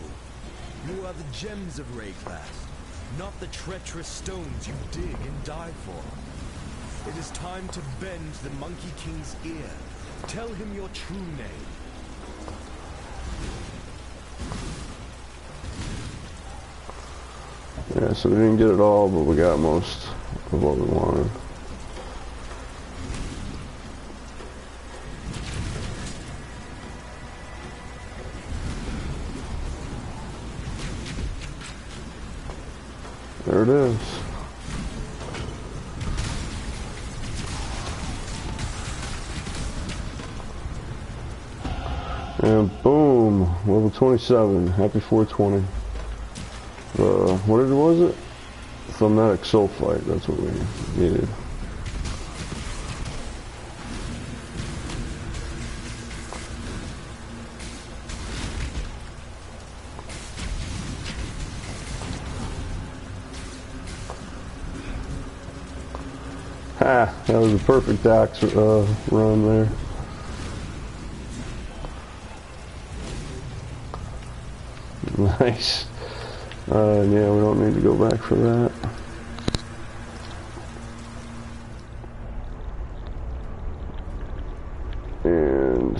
You are the gems of Rayclass, not the treacherous stones you dig and die for. It is time to bend the Monkey King's ear. Tell him your true name. Yeah, so we didn't get it all, but we got most of what we wanted. There it is. And boom, level 27. Happy 420. What was it? Thaumatic sulfite, that's what we needed. Ha! That was a perfect axe run there. Nice. Yeah, we don't need to go back for that. And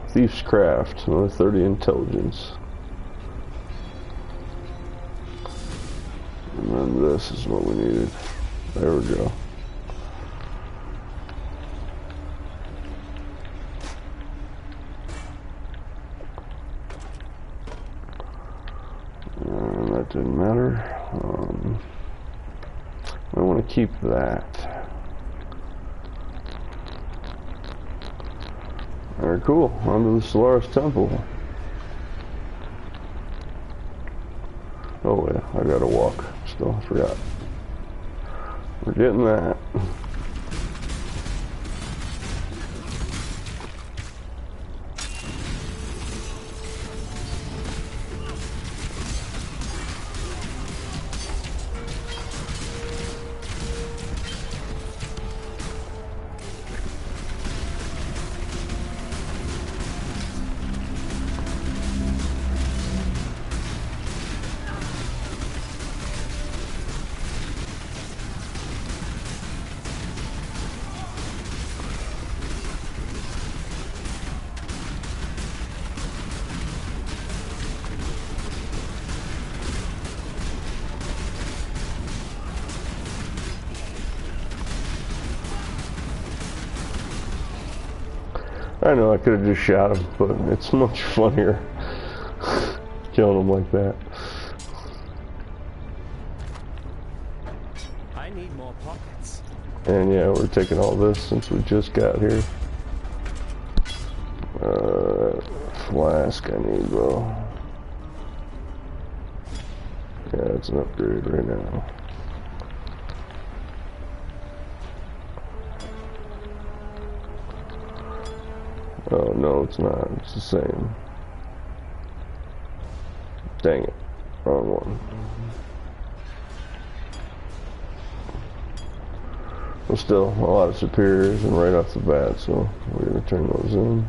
Thief's Craft, another 30 intelligence. And then this is what we needed. There we go. That didn't matter. I want to keep that. Alright, cool. On to the Solaris Temple. Oh yeah, I gotta walk. Still, I forgot. We're getting that. I know I could have just shot him, but it's much funnier killing him like that. I need more pockets. And yeah, we're taking all this since we just got here. Flask I need though. Yeah, it's an upgrade right now. Oh, no, it's not. It's the same. Dang it. Wrong one. But still, a lot of superiors and right off the bat, so we're going to turn those in.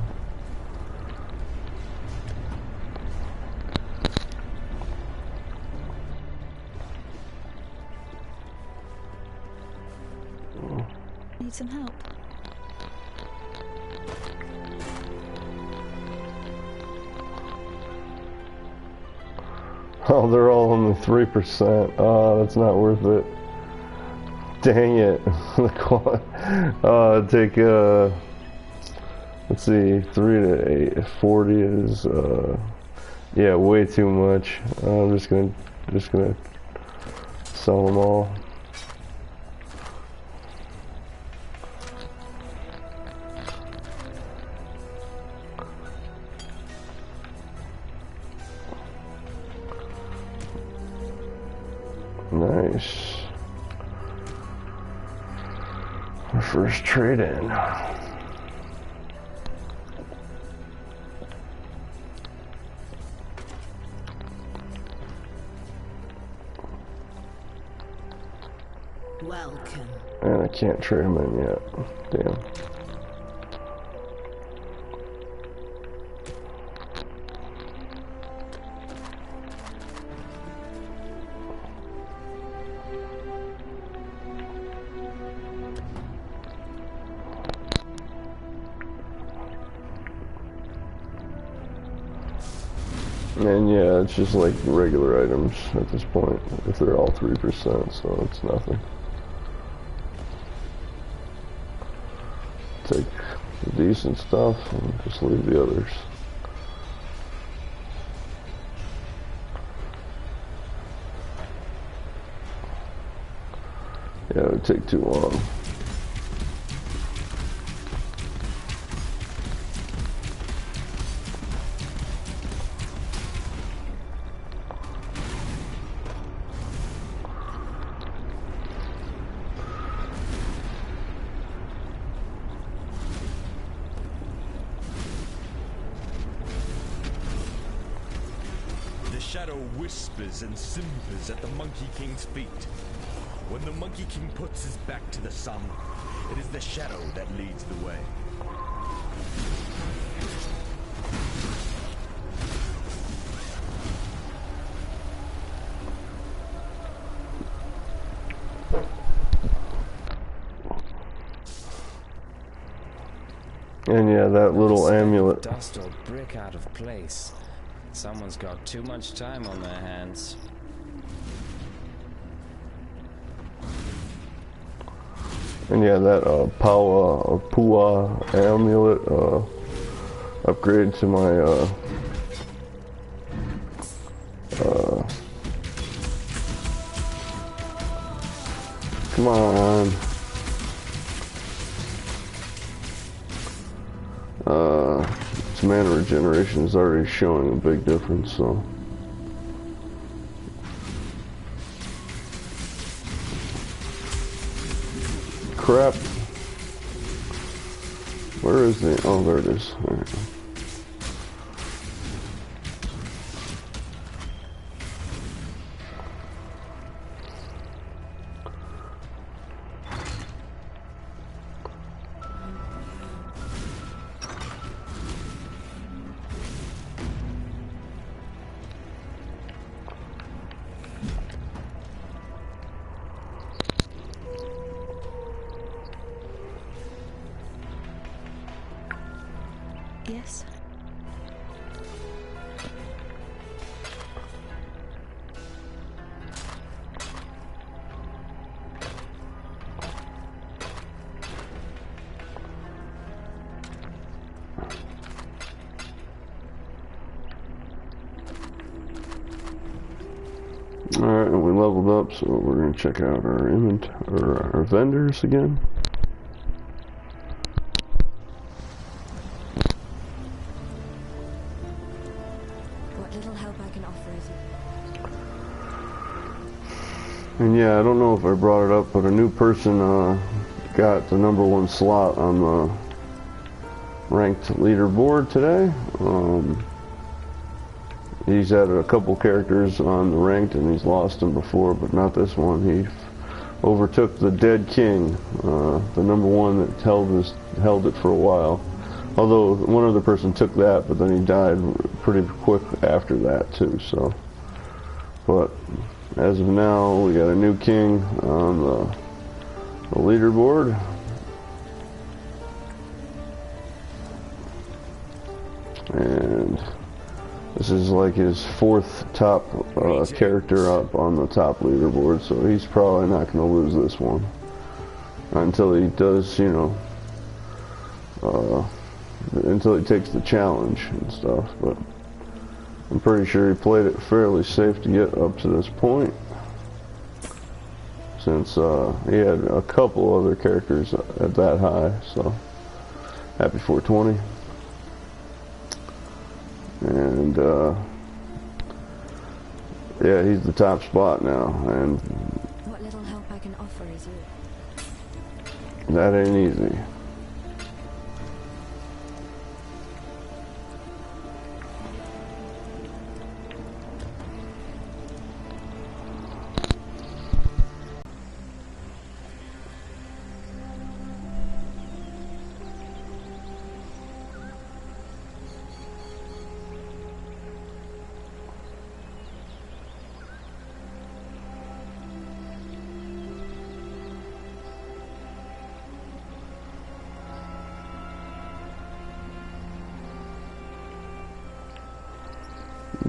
some help? Oh, they're all only 3%. Oh, that's not worth it. Dang it. Take, let's see, 3 to 8, 40 is, yeah, way too much. I'm just gonna sell them all. Nice. Our first trade in. Welcome. And I can't trade him in yet. Damn. And yeah, it's just like regular items at this point, if they're all 3%, so it's nothing. Take the decent stuff and just leave the others. Yeah, it would take too long. The shadow whispers and simpers at the Monkey King's feet. When the Monkey King puts his back to the sun, it is the shadow that leads the way. And yeah, that little amulet. Dust or brick out of place. Someone's got too much time on their hands. And yeah, that Pua amulet upgrade to my come on. Its mana regeneration is already showing a big difference, so. Crap. Where is the, oh, there it is. There it is. Yes? Alright, and we leveled up, so we're going to check out our our vendors again. What little help I can offer is... And yeah, I don't know if I brought it up, but a new person got the #1 slot on the ranked leaderboard today. He's had a couple characters on the ranked and he's lost them before, but not this one. He overtook the Dead King, the #1 that held it for a while. Although one other person took that, but then he died pretty quick after that too. So, but as of now, we got a new king on the leaderboard. And this is like his 4th top character up on the top leaderboard, so he's probably not going to lose this one until he does, you know, until he takes the challenge and stuff. But I'm pretty sure he played it fairly safe to get up to this point, since he had a couple other characters at that high. So happy 420. And yeah, he's the top spot now, and What little help I can offer is yours. that ain't easy.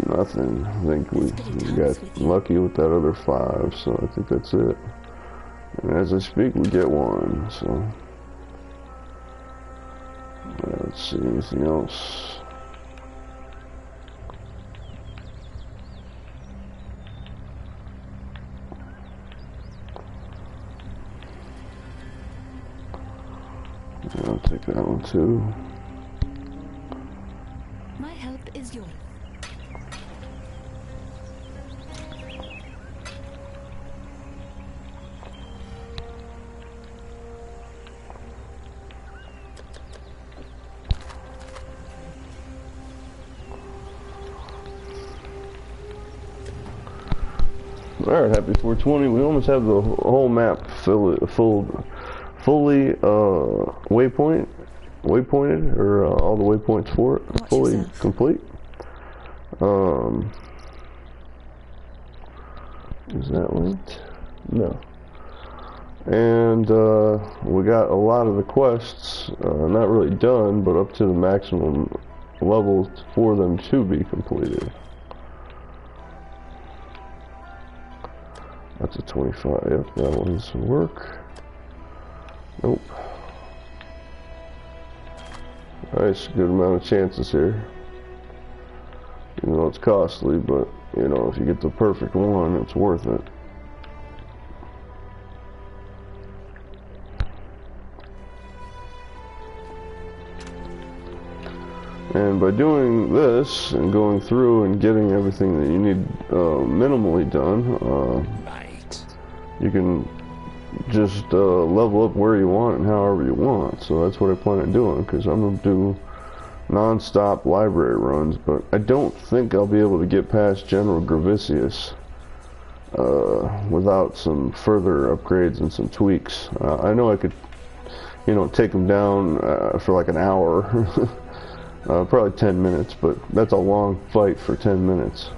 Nothing. I think we got lucky with that other 5, so I think that's it. And as I speak, we get 1, so let's see, anything else? I'll take that one too. My help is yours. Alright, happy 420. We almost have the whole map fully waypointed, or all the waypoints for it, fully complete. Is that linked? No. And we got a lot of the quests, not really done, but up to the maximum level for them to be completed. That's a 25. Yep, that one's work. Nope. Nice, good amount of chances here. Even though it's costly, but you know, if you get the perfect one, it's worth it. And by doing this and going through and getting everything that you need minimally done, you can just level up where you want and however you want. So that's what I plan on doing, because I'm going to do non-stop library runs, but I don't think I'll be able to get past General Gravicius without some further upgrades and some tweaks. I know I could, you know, take him down for like an hour, probably 10 minutes, but that's a long fight for 10 minutes.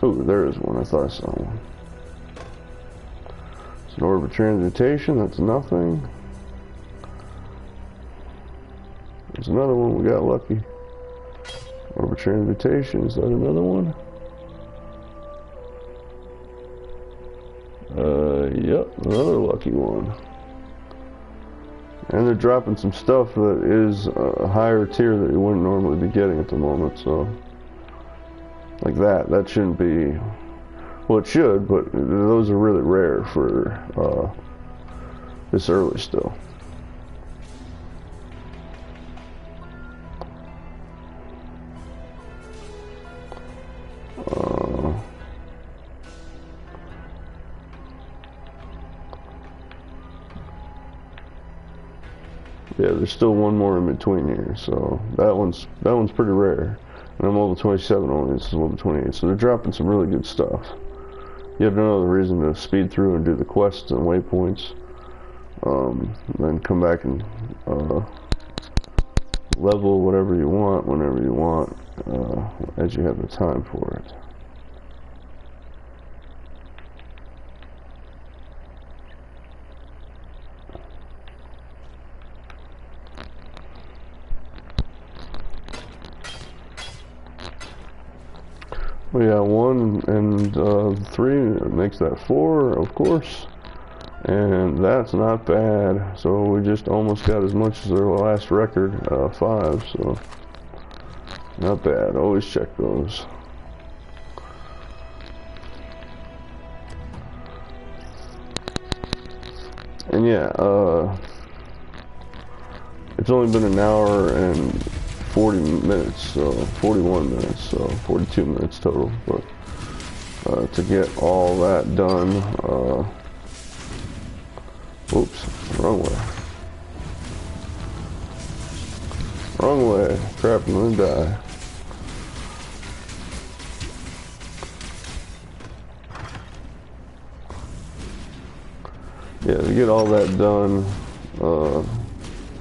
Oh, there is one. I thought I saw one. It's an orb of transmutation. That's nothing. There's another one. We got lucky. Orb of transmutation. Is that another one? Yep, another lucky one. And they're dropping some stuff that is a higher tier that you wouldn't normally be getting at the moment, so like that shouldn't be, well, it should, but those are really rare for this early still. Yeah, there's still one more in between here, so that one's pretty rare. And I'm level 27 only, this is level 28, so they're dropping some really good stuff. You have no other reason to speed through and do the quests and waypoints, then come back and level whatever you want, whenever you want, as you have the time for it. We got 1 and 3, it makes that 4, of course. And that's not bad. So we just almost got as much as their last record, 5, so not bad. Always check those. And yeah, it's only been an hour and 40 minutes, so 41 minutes, so 42 minutes total. But to get all that done, oops, wrong way. Wrong way. Crap, I'm gonna die. Yeah, to get all that done,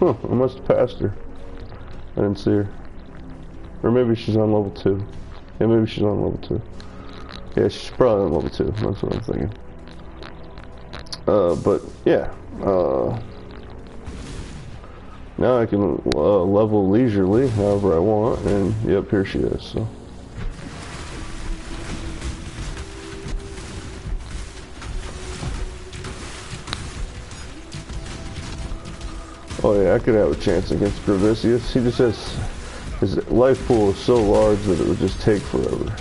I must have passed her. I didn't see her. Or maybe she's on level 2. Yeah, maybe she's on level 2. Yeah, she's probably on level 2. That's what I'm thinking. But yeah, now I can level leisurely however I want, and yep, here she is. So. Oh yeah, I could have a chance against Gravicius. He just has, his life pool is so large that it would just take forever.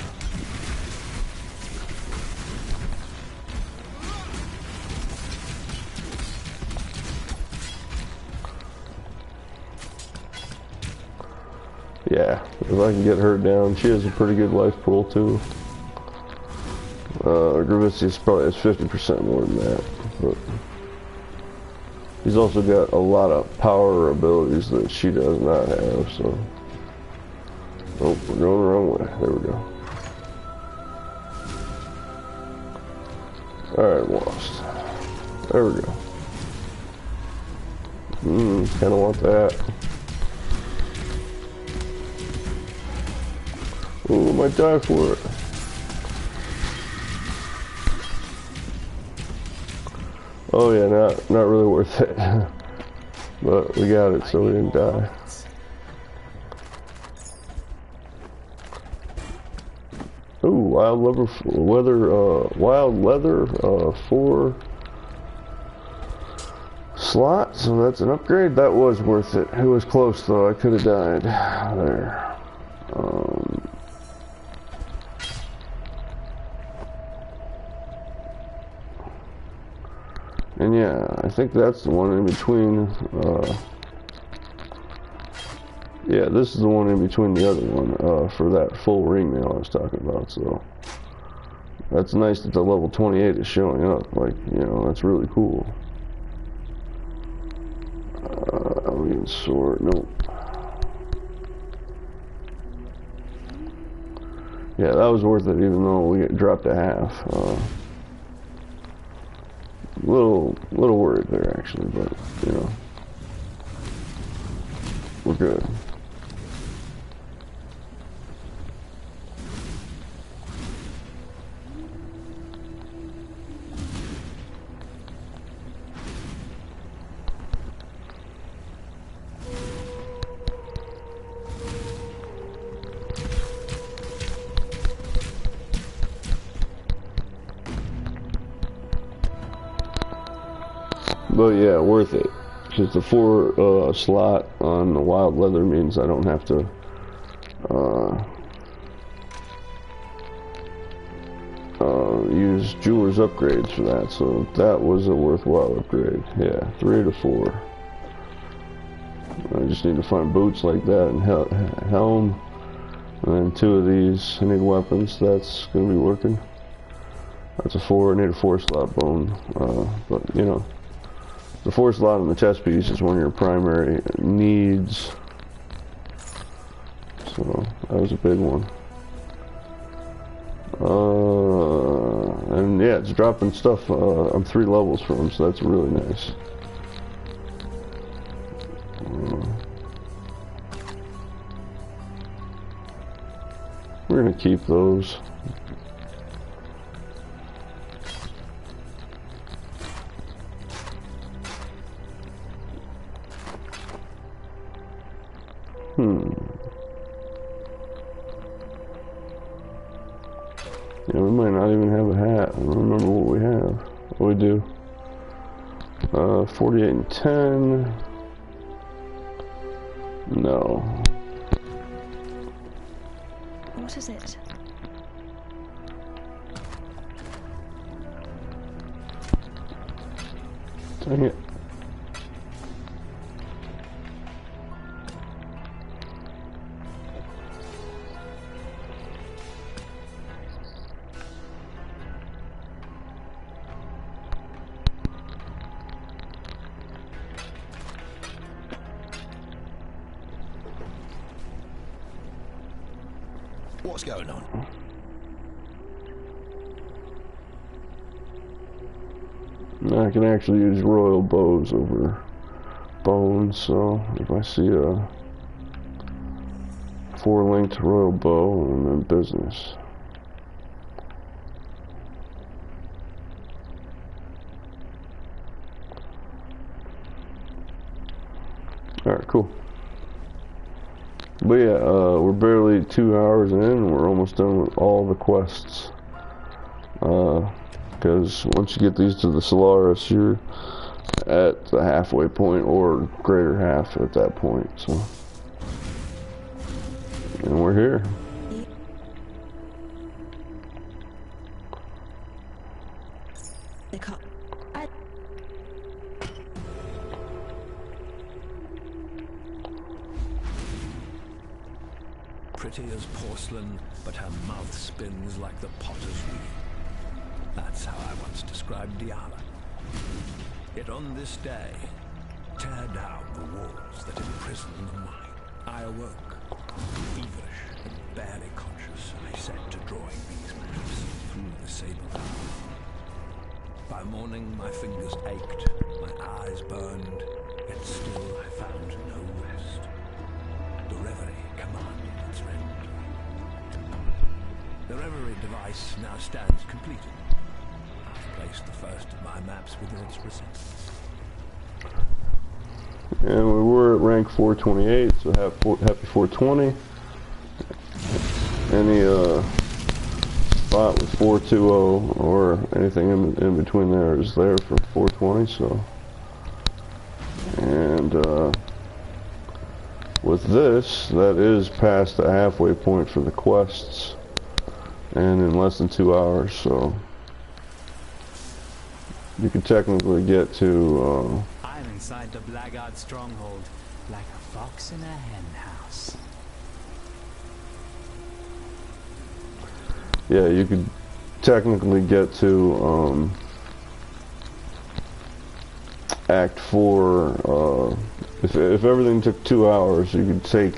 Yeah, if I can get her down, she has a pretty good life pool too. Gravicius probably has 50% more than that, but he's also got a lot of power abilities that she does not have, so. Oh, we're going the wrong way. There we go. Alright, lost. There we go. Kinda want that. Ooh, I might die for it. Oh yeah, not really worth it. But we got it, so we didn't die. Ooh, wild leather 4 slot, so that's an upgrade. That was worth it. It was close though, I could have died there. And yeah, I think that's the one in between, yeah, this is the one in between the other one, for that full ring nail I was talking about, so. That's nice that the level 28 is showing up, like, you know, that's really cool. Alien sword, nope. Yeah, that was worth it even though we dropped a half. Little worried there actually, but you know, we're good. But yeah, worth it. Because the 4 slot on the wild leather means I don't have to use jeweler's upgrades for that. So that was a worthwhile upgrade. Yeah, 3 to 4. I just need to find boots like that and helm. And then 2 of these. I need weapons. That's going to be working. That's a 4. I need a 4 slot bone. But you know. The 4 slot on the chest piece is one of your primary needs. So, that was a big one. And yeah, it's dropping stuff I'm 3 levels from, so that's really nice. We're gonna keep those. And we might not even have a hat. I don't remember what we have. What we do? 48 and 10. No. What is it? Dang it. What's going on? I can actually use royal bows over bones, so if I see a 4-linked royal bow, I'm in business. Alright, cool. But yeah, we're barely 2 hours in, and we're almost done with all the quests. Because once you get these to the Solaris, you're at the halfway point, or greater half at that point, so. And we're here. Pretty as porcelain, but her mouth spins like the potter's wheel. That's how I once described Diana. Yet on this day, tear down the walls that imprison the mind. I awoke, feverish and barely conscious. I set to drawing these maps through the sable hour. By morning, my fingers ached, my eyes burned, yet still I found no rest. The reverie commanded its end. The reverie device now stands completed. I've placed the first of my maps within its resemblance. And we were at rank 428, so happy 420. Any spot with 420 or anything in between there is there for 420, so. And with this, that is past the halfway point for the quests, and in less than 2 hours, so you can technically get to I'm inside the blackguard stronghold, like a fox in a hen house. yeah, you could technically get to Act 4. If everything took 2 hours, you could take,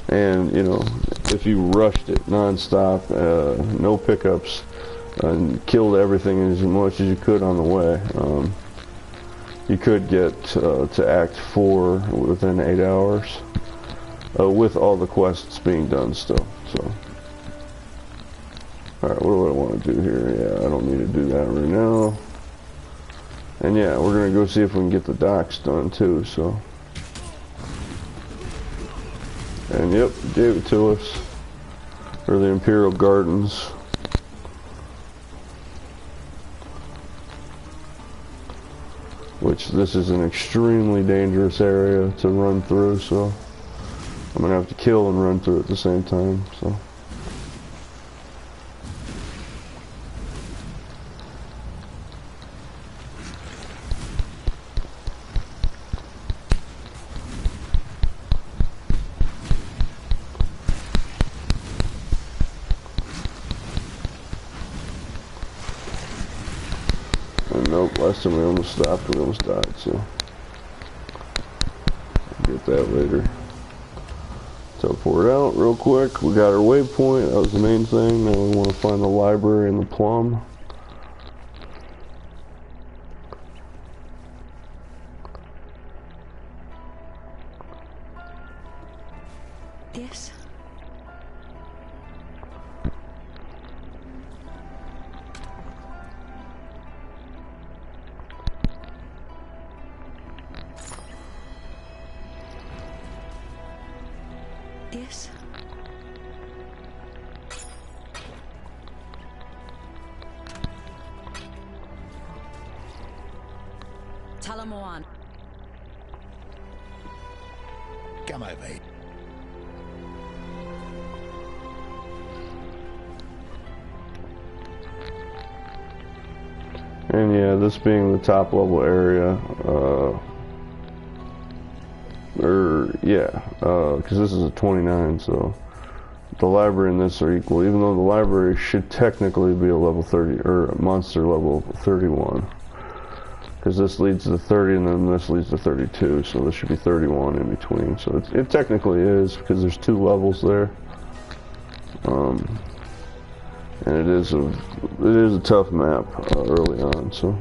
and you know, if you rushed it non-stop, no pickups, and killed everything as much as you could on the way, you could get to Act 4 within 8 hours, with all the quests being done still. So, alright, what do I want to do here? Yeah, I don't need to do that right now. And yeah, we're gonna go see if we can get the docks done too, so. And yep, gave it to us. Or the Imperial Gardens. Which, this is an extremely dangerous area to run through, so. I'm gonna have to kill and run through at the same time, so. Nope, last time we almost stopped, we almost died, so. Get that later. Teleport out real quick. We got our waypoint, that was the main thing. Now we want to find the library and the plum. Yes. Yes. Talamoan. Come over here. And yeah, this being the top level area, because this is a 29, so the library and this are equal, even though the library should technically be a level 30, or a monster level 31. Because this leads to 30 and then this leads to 32, so this should be 31 in between. So it technically is, because there's 2 levels there. And it is a tough map early on, so.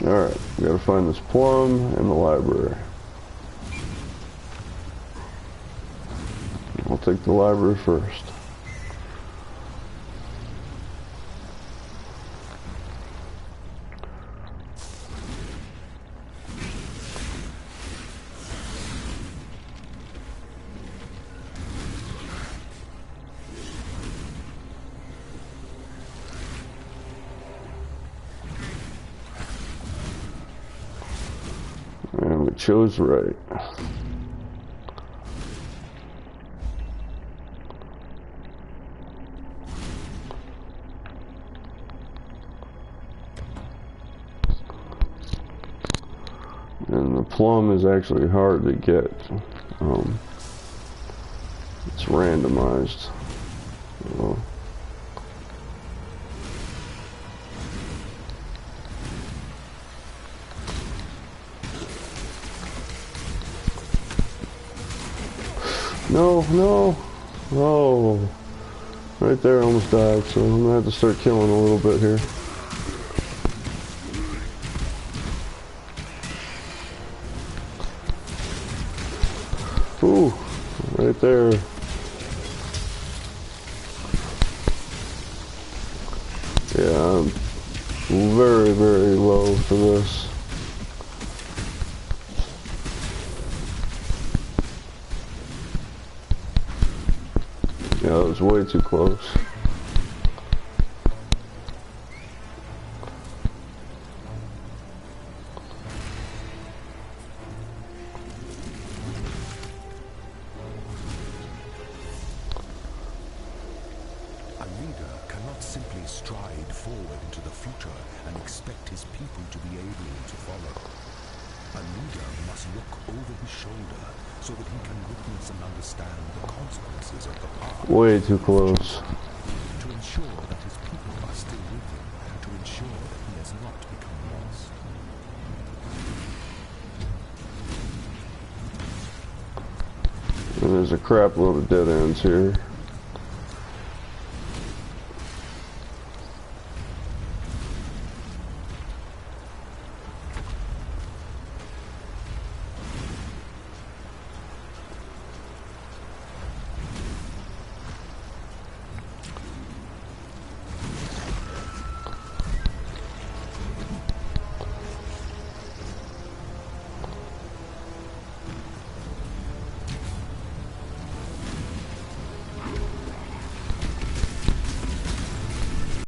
Alright, we gotta find this plum and the library. I'll take the library first. And we chose right. And the plum is actually hard to get. It's randomized. No. Oh. Right there, I almost died, so I'm gonna have to start killing a little bit here. Ooh, right there. Yeah, I'm very, very low for this. Yeah, that was way too close. A leader cannot simply stride forward into the future and expect his people to be able to follow. A leader must look over his shoulder so that he can witness and understand the consequences of the past. Way too close. To ensure that his people are still with him, to ensure that he has not become lost. And there's a crap load of dead ends here.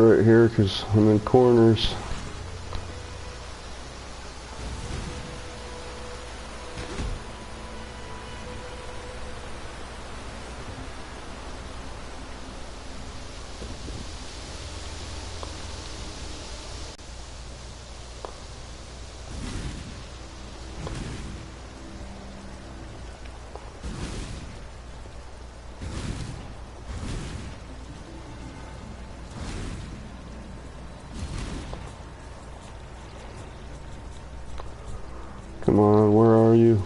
Right here, because I'm in corners. Come on, where are you?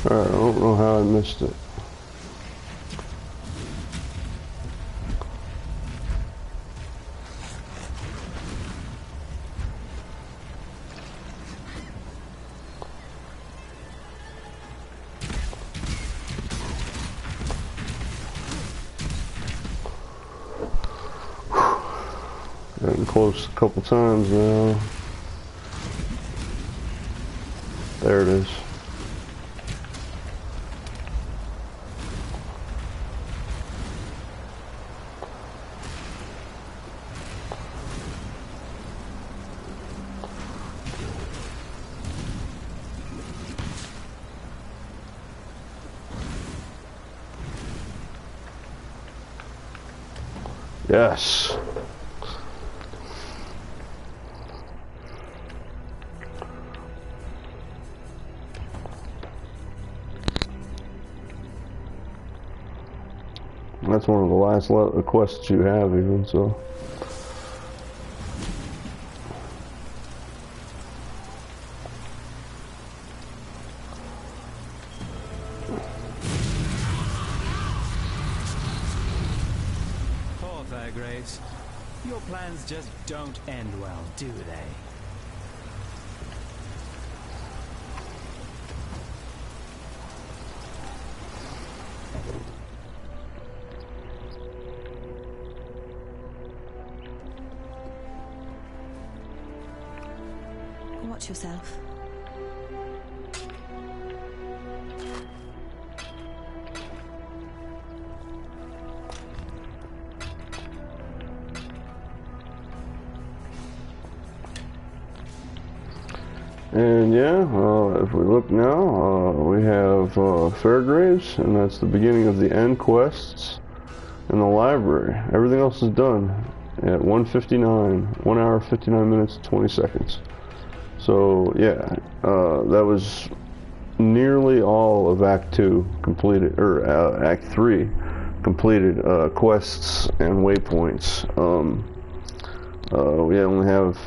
Alright, I don't know how I missed it. Getting close a couple times now. There it is. Yes. That's one of the last quests you have, even so. Poor Fairgraves. Your plans just don't end well, do they? Watch yourself. And yeah, if we look now, we have Fairgraves, and that's the beginning of the end quests in the library. Everything else is done at 1:59, 1 hour 59 minutes 20 seconds. So yeah, that was nearly all of Act 2 completed, or Act 3 completed, quests and waypoints. We only have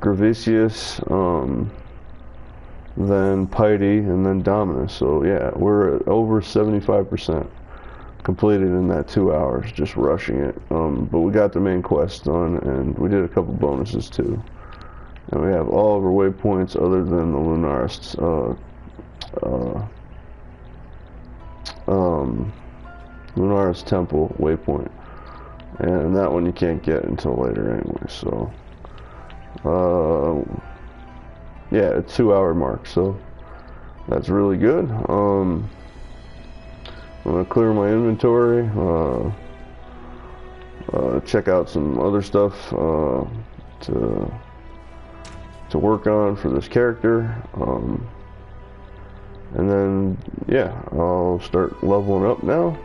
Gravicius, then Piety, and then Dominus. So yeah, we're at over 75% completed in that 2 hours, just rushing it. But we got the main quest done, and we did a couple bonuses too. And we have all of our waypoints other than the Lunaris, Lunaris Temple waypoint. And that one you can't get until later anyway, so. Yeah, it's 2 hour mark, so that's really good. I'm gonna clear my inventory, check out some other stuff to work on for this character, and then yeah, I'll start leveling up now.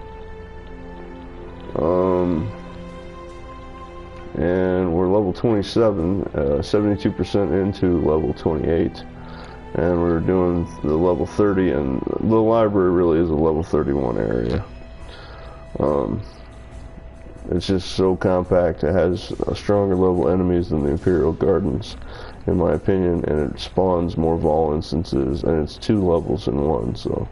And we're level 27, 72% into level 28, and we're doing the level 30, and the library really is a level 31 area. It's just so compact. It has a stronger level enemies than the Imperial Gardens, in my opinion, and it spawns more Vol instances, and it's 2 levels in one, so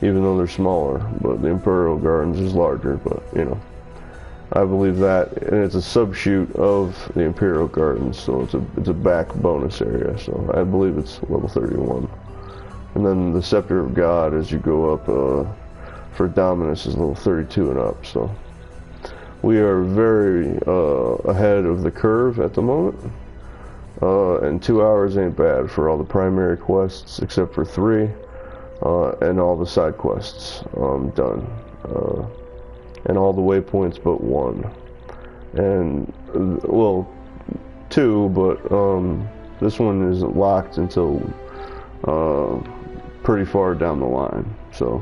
even though they're smaller, but the Imperial Gardens is larger, but you know, I believe that, and it's a subshoot of the Imperial Gardens, so it's a back bonus area, so I believe it's level 31. And then the Scepter of God, as you go up, for Dominus, is level 32 and up, so we are very ahead of the curve at the moment, and 2 hours ain't bad for all the primary quests, except for 3, and all the side quests done. And all the waypoints but 1, and well, 2, but this one is locked until pretty far down the line. So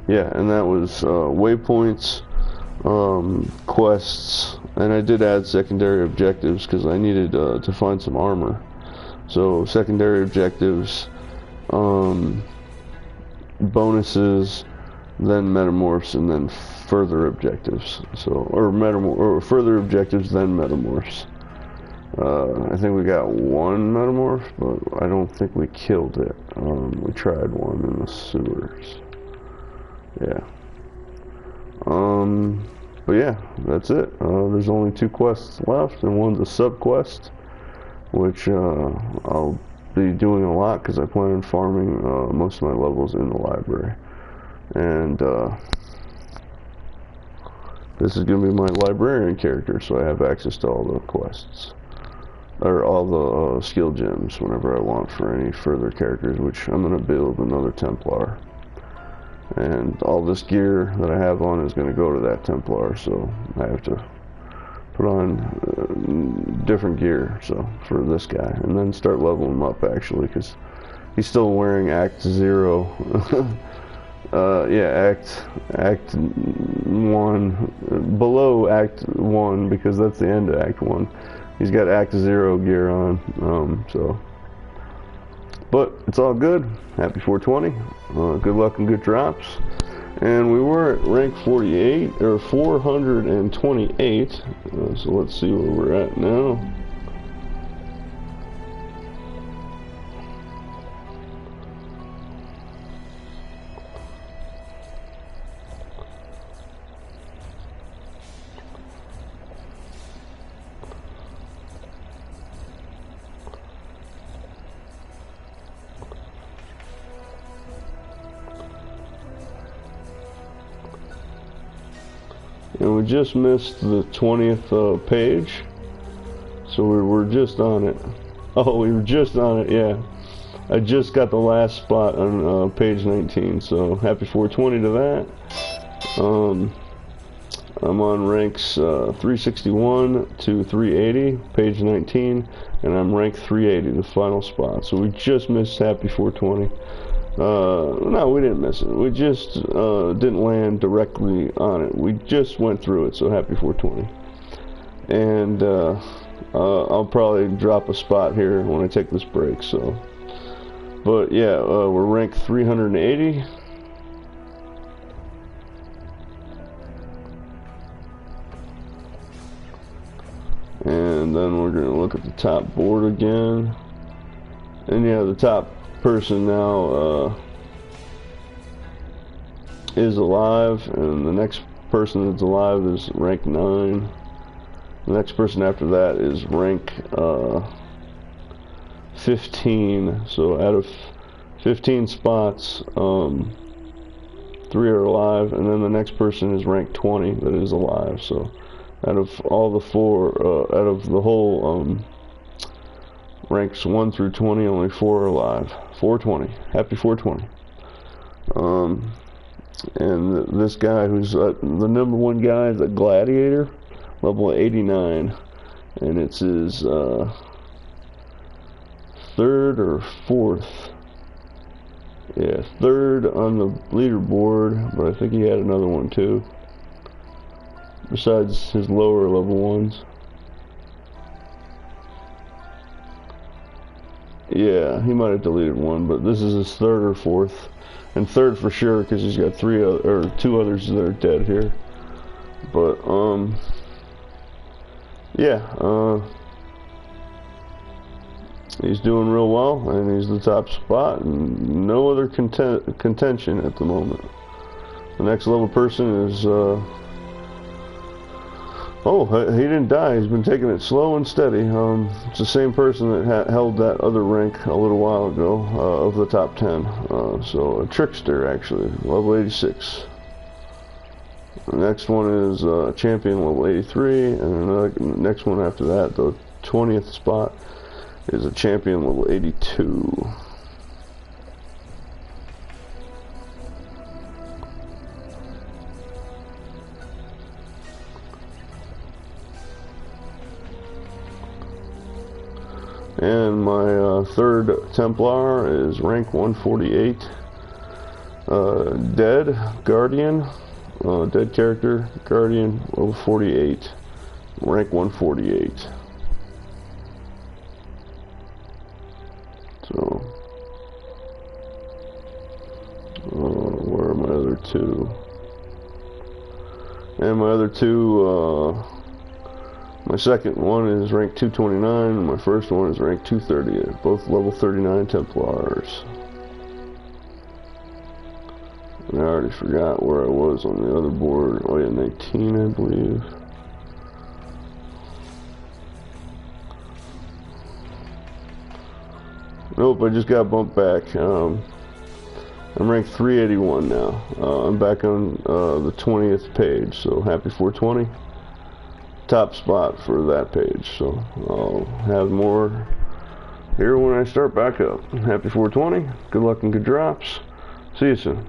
yeah, and that was waypoints, quests, and I did add secondary objectives because I needed to find some armor. So secondary objectives, bonuses, then metamorphs, and then further objectives. So, or further objectives, then metamorphs. I think we got one metamorph, but I don't think we killed it. We tried one in the sewers. Yeah. But yeah, that's it. There's only 2 quests left, and one's a sub-quest, which I'll be doing a lot because I plan on farming most of my levels in the library. And this is going to be my librarian character, so I have access to all the quests. Or all the skill gems whenever I want for any further characters, which I'm going to build another Templar. And all this gear that I have on is going to go to that Templar, so I have to put on different gear for this guy. And then start leveling him up, actually, because he's still wearing Act 0. Yeah, Act 1. Below Act 1, because that's the end of Act 1. He's got Act 0 gear on, so. But it's all good. Happy 420. Good luck and good drops. And we were at rank 48, or 428. So let's see where we're at now. And we just missed the 20th page, so we were just on it. Oh, we were just on it, yeah. I just got the last spot on page 19, so happy 420 to that. I'm on ranks 361 to 380, page 19, and I'm rank 380, the final spot. So we just missed happy 420. No, we didn't miss it. We just didn't land directly on it. We just went through it, so happy 420. And I'll probably drop a spot here when I take this break, so. But yeah, we're ranked 380. And then we're going to look at the top board again. And yeah, the top person now is alive, and the next person that's alive is rank 9. The next person after that is rank 15. So out of 15 spots, 3 are alive, and then the next person is rank 20 that is alive. So out of all the 4, out of the whole ranks 1 through 20, only 4 are alive. 420. Happy 420. And this guy who's the number 1 guy is a gladiator, level 89, and it's his 3rd or 4th. Yeah, 3rd on the leaderboard, but I think he had another one too, besides his lower level ones. Yeah, he might have deleted one, but this is his 3rd or 4th, and 3rd for sure because he's got 2 others that are dead here. But yeah, he's doing real well, and he's the top spot, and no other contention at the moment. The next level person is oh, he didn't die. He's been taking it slow and steady. It's the same person that held that other rank a little while ago of the top 10. So a trickster, actually, level 86. The next one is champion, level 83, and the next one after that, the 20th spot, is a champion, level 82. And my 3rd Templar is rank 148. Dead Guardian, dead character, Guardian, level 48, rank 148. So, where are my other 2? And my other 2 My second one is rank 229, and my first one is rank 230, both level 39 Templars. And I already forgot where I was on the other board. Oh yeah, 19 I believe. Nope, I just got bumped back. I'm ranked 381 now. I'm back on the 20th page, so happy 420. Top spot for that page, so I'll have more here when I start back up. Happy 420. Good luck and good drops. See you soon.